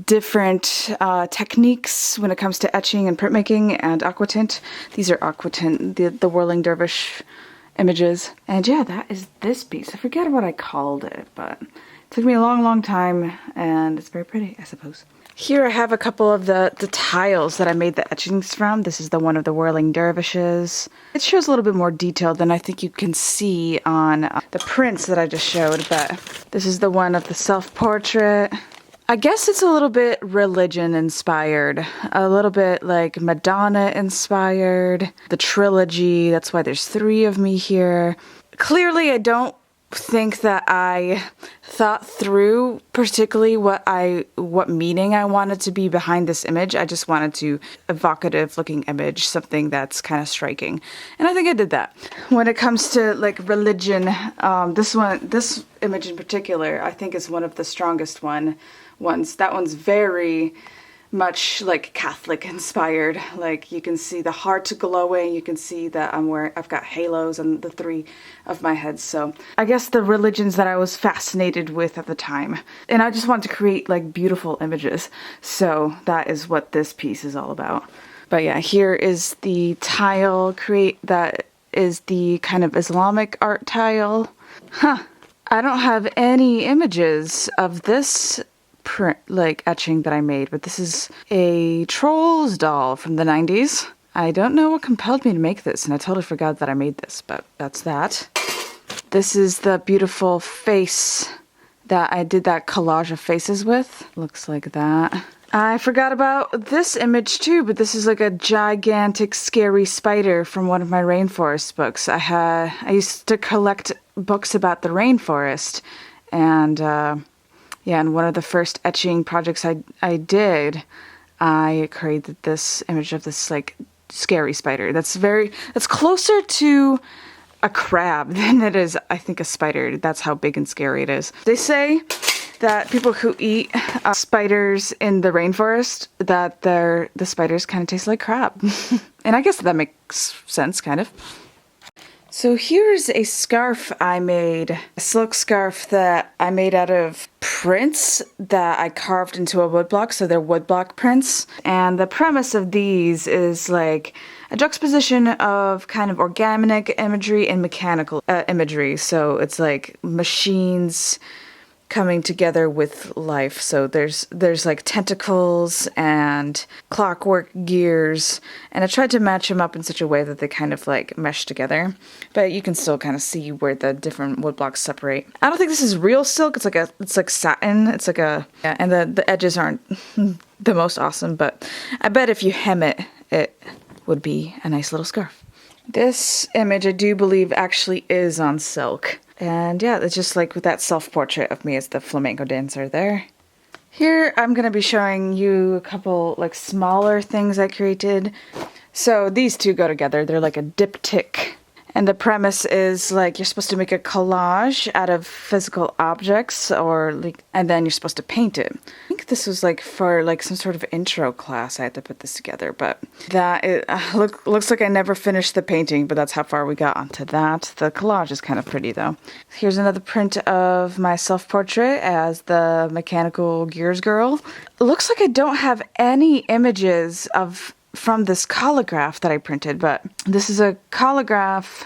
different techniques when it comes to etching and printmaking and aquatint. These are aquatint, the whirling dervish images. And yeah, that is this piece. I forget what I called it, but it took me a long time, and it's very pretty, I suppose. Here I have a couple of the tiles that I made the etchings from. This is the one of the whirling dervishes. It shows a little bit more detail than I think you can see on the prints that I just showed, but this is the one of the self-portrait. I guess it's a little bit religion inspired, a little bit like Madonna inspired, the trilogy, that's why there's 3 of me here. Clearly I don't think that I thought through particularly what meaning I wanted to be behind this image. I just wanted to evocative looking image, something that's kind of striking. And I think I did that. When it comes to like religion, this image in particular, I think is one of the strongest ones. That one's very much like Catholic inspired. Like you can see the heart glowing, you can see that I've got halos on the 3 of my heads. So I guess the religions that I was fascinated with at the time. And I just wanted to create like beautiful images. So that is what this piece is all about. But yeah, here is the tile that is the kind of Islamic art tile. I don't have any images of this print like etching that I made, but this is a Trolls doll from the 90s. I don't know what compelled me to make this, and I totally forgot that I made this, but that's that. This is the beautiful face that I did that collage of faces with. Looks like that. I forgot about this image too, but this is like a gigantic scary spider from one of my rainforest books. I used to collect books about the rainforest, and yeah, and one of the first etching projects I did, I created this image of this like scary spider. That's closer to a crab than it is, I think, a spider. That's how big and scary it is. They say that people who eat spiders in the rainforest, that the spiders kind of taste like crab. And I guess that makes sense, kind of. So here's a scarf I made, a silk scarf that I made out of prints that I carved into a woodblock, so they're woodblock prints. And the premise of these is like a juxtaposition of kind of organic imagery and mechanical imagery. So it's like machines coming together with life. So there's like tentacles and clockwork gears, and I tried to match them up in such a way that they kind of like mesh together, but you can still kind of see where the different wood blocks separate. I don't think this is real silk. It's like satin. It's like yeah, and the edges aren't the most awesome, but I bet if you hem it, it would be a nice little scarf. This image I do believe actually is on silk. And yeah, it's just like with that self-portrait of me as the flamenco dancer there. Here I'm going to be showing you a couple like smaller things I created. So these two go together. They're like a diptych. And the premise is like you're supposed to make a collage out of physical objects, and then you're supposed to paint it. I think this was like for like some sort of intro class I had to put this together, but looks like I never finished the painting, but that's how far we got onto that. The collage is kind of pretty though. Here's another print of my self-portrait as the mechanical gears girl. It looks like I don't have any images of from this collagraph that I printed, but this is a collagraph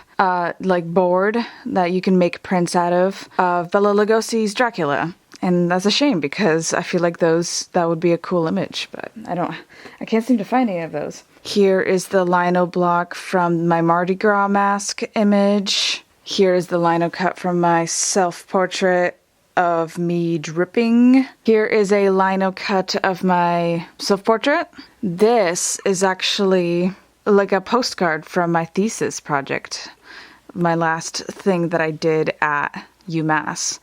like board that you can make prints out of Bela Lugosi's Dracula. And that's a shame because I feel like that would be a cool image, but I can't seem to find any of those. Here is the lino block from my Mardi Gras mask image. Here is the lino cut from my self-portrait of me dripping. Here is a lino cut of my self-portrait. This is actually like a postcard from my thesis project, my last thing that I did at UMass.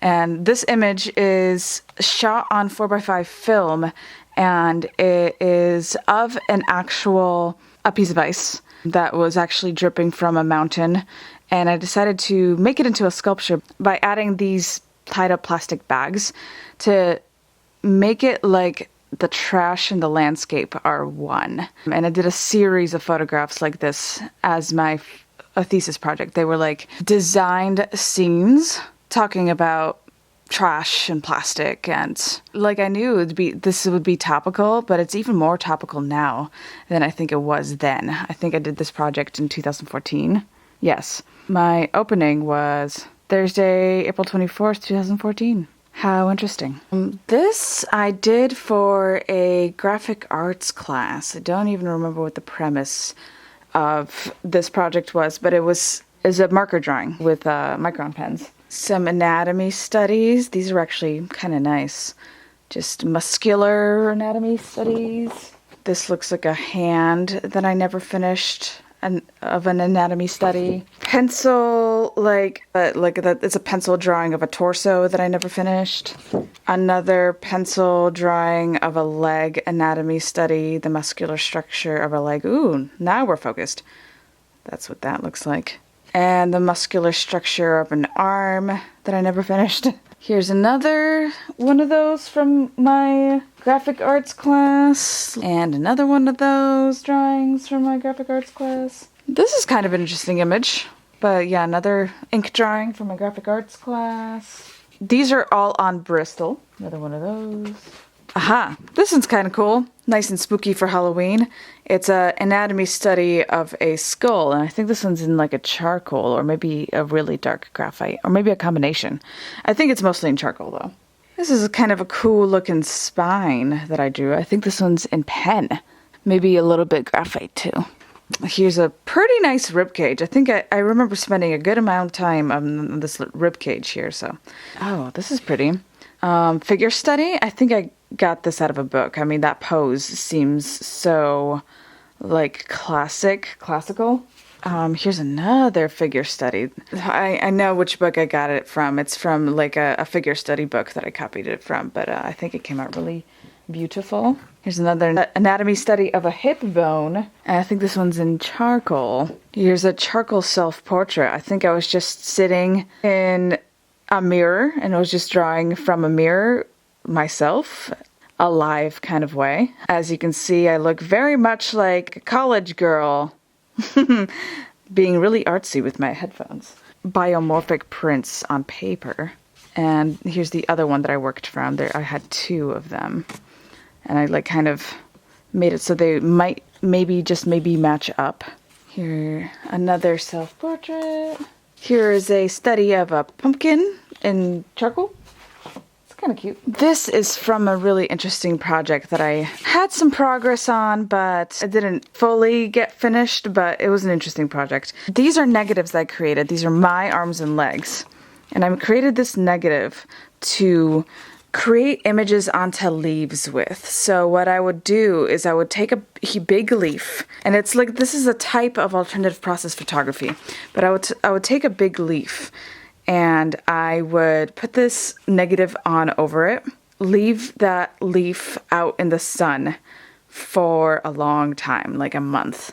And this image is shot on 4x5 film, and it is of a piece of ice that was actually dripping from a mountain. And I decided to make it into a sculpture by adding these tied up plastic bags to make it like the trash and the landscape are one. And I did a series of photographs like this as a thesis project. They were like designed scenes talking about trash and plastic, and like I knew this would be topical, but it's even more topical now than I think it was then. I think I did this project in 2014. Yes. My opening was Thursday, April 24th, 2014. How interesting. This I did for a graphic arts class. I don't even remember what the premise of this project was, but it was a marker drawing with micron pens. Some anatomy studies. These are actually kind of nice. Just muscular anatomy studies. This looks like a hand that I never finished of an anatomy study. Pencil, it's a pencil drawing of a torso that I never finished. Another pencil drawing of a leg anatomy study, the muscular structure of a leg. Ooh, now we're focused. That's what that looks like. And the muscular structure of an arm that I never finished. Here's another one of those from my graphic arts class. And another one of those drawings from my graphic arts class. This is kind of an interesting image. But yeah, another ink drawing from my graphic arts class. These are all on Bristol. Another one of those. Aha, this one's kind of cool. Nice and spooky for Halloween. It's an anatomy study of a skull, and I think this one's in like a charcoal or maybe a really dark graphite, or maybe a combination. I think it's mostly in charcoal though. This is kind of a cool looking spine that I drew. I think this one's in pen, maybe a little bit graphite too. Here's a pretty nice ribcage. I think I remember spending a good amount of time on this ribcage here. So, oh, this is pretty. Figure study. I think I got this out of a book. I mean, that pose seems so like classical. Here's another figure study. I know which book I got it from. It's from like a figure study book that I copied it from, but I think it came out really beautiful. Here's another anatomy study of a hip bone, and I think this one's in charcoal. Here's a charcoal self-portrait. I think I was just sitting in a mirror and I was just drawing from a mirror myself, a live kind of way. As you can see, I look very much like a college girl, being really artsy with my headphones. Biomorphic prints on paper. And here's the other one that I worked from. There, I had two of them. And I like kind of made it so they might maybe match up. Here, another self-portrait. Here is a study of a pumpkin in charcoal. It's kind of cute. This is from a really interesting project that I had some progress on, but I didn't fully get finished, but it was an interesting project. These are negatives that I created. These are my arms and legs. And I created this negative to create images onto leaves with. So what I would do is I would take a big leaf, and it's like, this is a type of alternative process photography, but I would take a big leaf and I would put this negative on over it, leave that leaf out in the sun for a long time, like a month,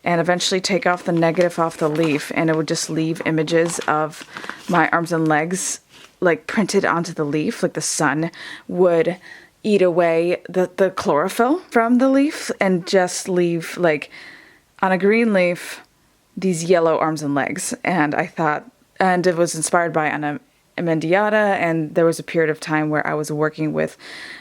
and eventually take off the negative off the leaf, and it would just leave images of my arms and legs like printed onto the leaf. Like the sun would eat away the chlorophyll from the leaf and just leave, like on a green leaf, these yellow arms and legs. And I thought, and it was inspired by Anna Amendiata, and there was a period of time where I was working with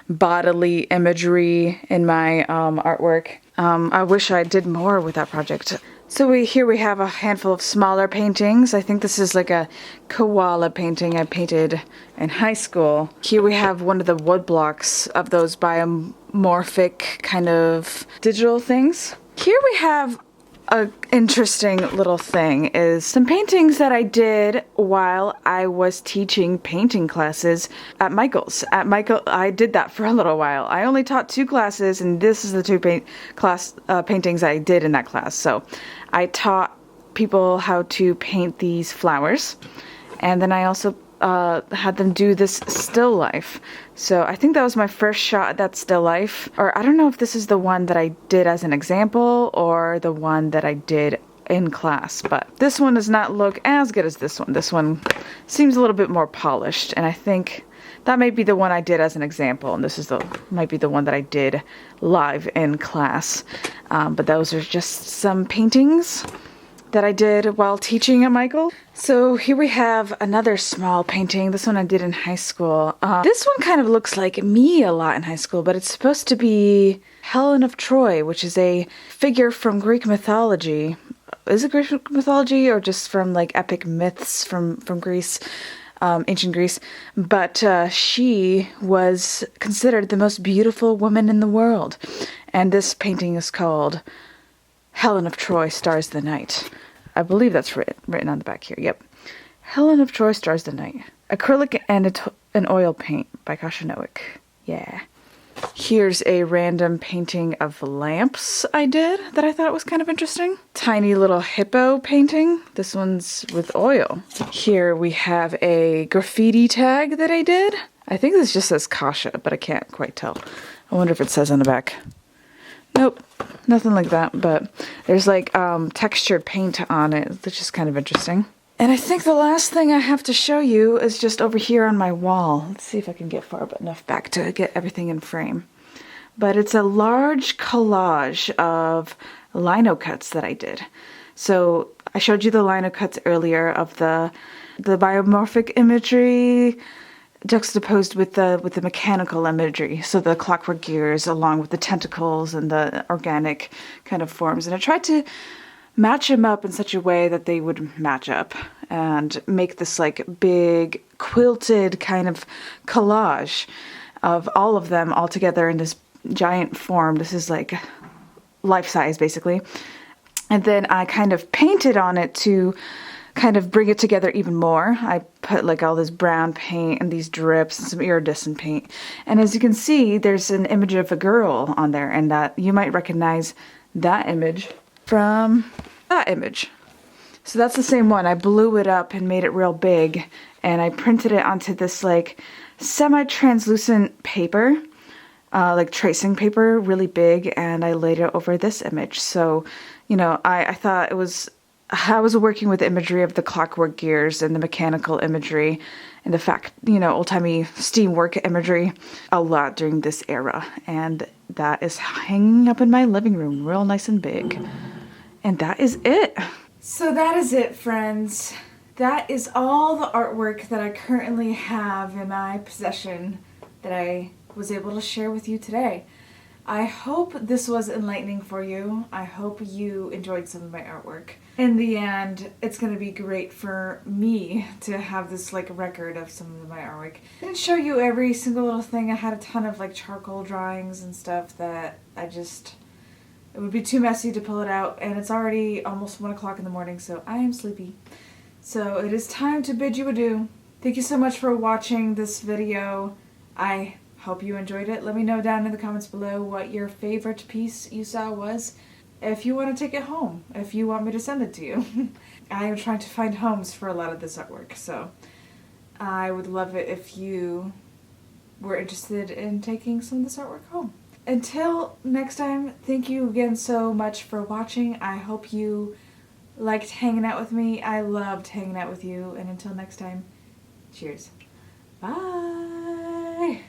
bodily imagery in my artwork. I wish I did more with that project. So here we have a handful of smaller paintings. I think this is like a koala painting I painted in high school. Here we have one of the wood blocks of those biomorphic kind of digital things. Here we have a interesting little thing is some paintings that I did while I was teaching painting classes at Michael's. I did that for a little while. I only taught 2 classes, and this is the 2 paintings I did in that class. So I taught people how to paint these flowers, and then I also had them do this still life. So I think that was my first shot at that still life. Or I don't know if this is the one that I did as an example or the one that I did in class. But this one does not look as good as this one. This one seems a little bit more polished. And I think that may be the one I did as an example. And this is might be the one that I did live in class. But those are just some paintings that I did while teaching at Michael. So here we have another small painting. This one I did in high school. This one kind of looks like me a lot in high school, but it's supposed to be Helen of Troy, which is a figure from Greek mythology. Is it Greek mythology or just from like epic myths from Greece, ancient Greece? But she was considered the most beautiful woman in the world. And this painting is called Helen of Troy Stars the Night. I believe that's written on the back here. Yep. Helen of Troy Stars the Night. Acrylic and an oil paint by Kashanoic. Yeah. Here's a random painting of lamps I did that I thought was kind of interesting. Tiny little hippo painting. This one's with oil. Here we have a graffiti tag that I did. I think this just says Kasha, but I can't quite tell. I wonder if it says on the back. Nope, nothing like that, but there's like textured paint on it, which is kind of interesting. And I think the last thing I have to show you is just over here on my wall. Let's see if I can get far enough back to get everything in frame. But it's a large collage of lino cuts that I did. So I showed you the lino cuts earlier of the biomorphic imagery juxtaposed with the mechanical imagery, so the clockwork gears along with the tentacles and the organic kind of forms. And I tried to match them up in such a way that they would match up and make this like big quilted kind of collage of all of them all together in this giant form. This is like life size basically. And then I kind of painted on it to kind of bring it together even more. I put like all this brown paint and these drips and some iridescent paint. And as you can see, there's an image of a girl on there, and that you might recognize that image from that image. So that's the same one. I blew it up and made it real big, and I printed it onto this like semi-translucent paper, like tracing paper, really big, and I laid it over this image. So, you know, I thought I was working with the imagery of the clockwork gears and the mechanical imagery and the fact, you know, old-timey steamwork imagery a lot during this era. And that is hanging up in my living room real nice and big. And that is it. So that is it, friends. That is all the artwork that I currently have in my possession that I was able to share with you today. I hope this was enlightening for you. I hope you enjoyed some of my artwork. In the end, it's going to be great for me to have this like record of some of my artwork. I didn't show you every single little thing. I had a ton of like charcoal drawings and stuff that it would be too messy to pull it out, and it's already almost 1 o'clock in the morning, so I am sleepy. So it is time to bid you adieu. Thank you so much for watching this video. I hope you enjoyed it. Let me know down in the comments below what your favorite piece you saw was. If you want to take it home, if you want me to send it to you. I am trying to find homes for a lot of this artwork, so I would love it if you were interested in taking some of this artwork home. Until next time, thank you again so much for watching. I hope you liked hanging out with me. I loved hanging out with you, and until next time, cheers. Bye!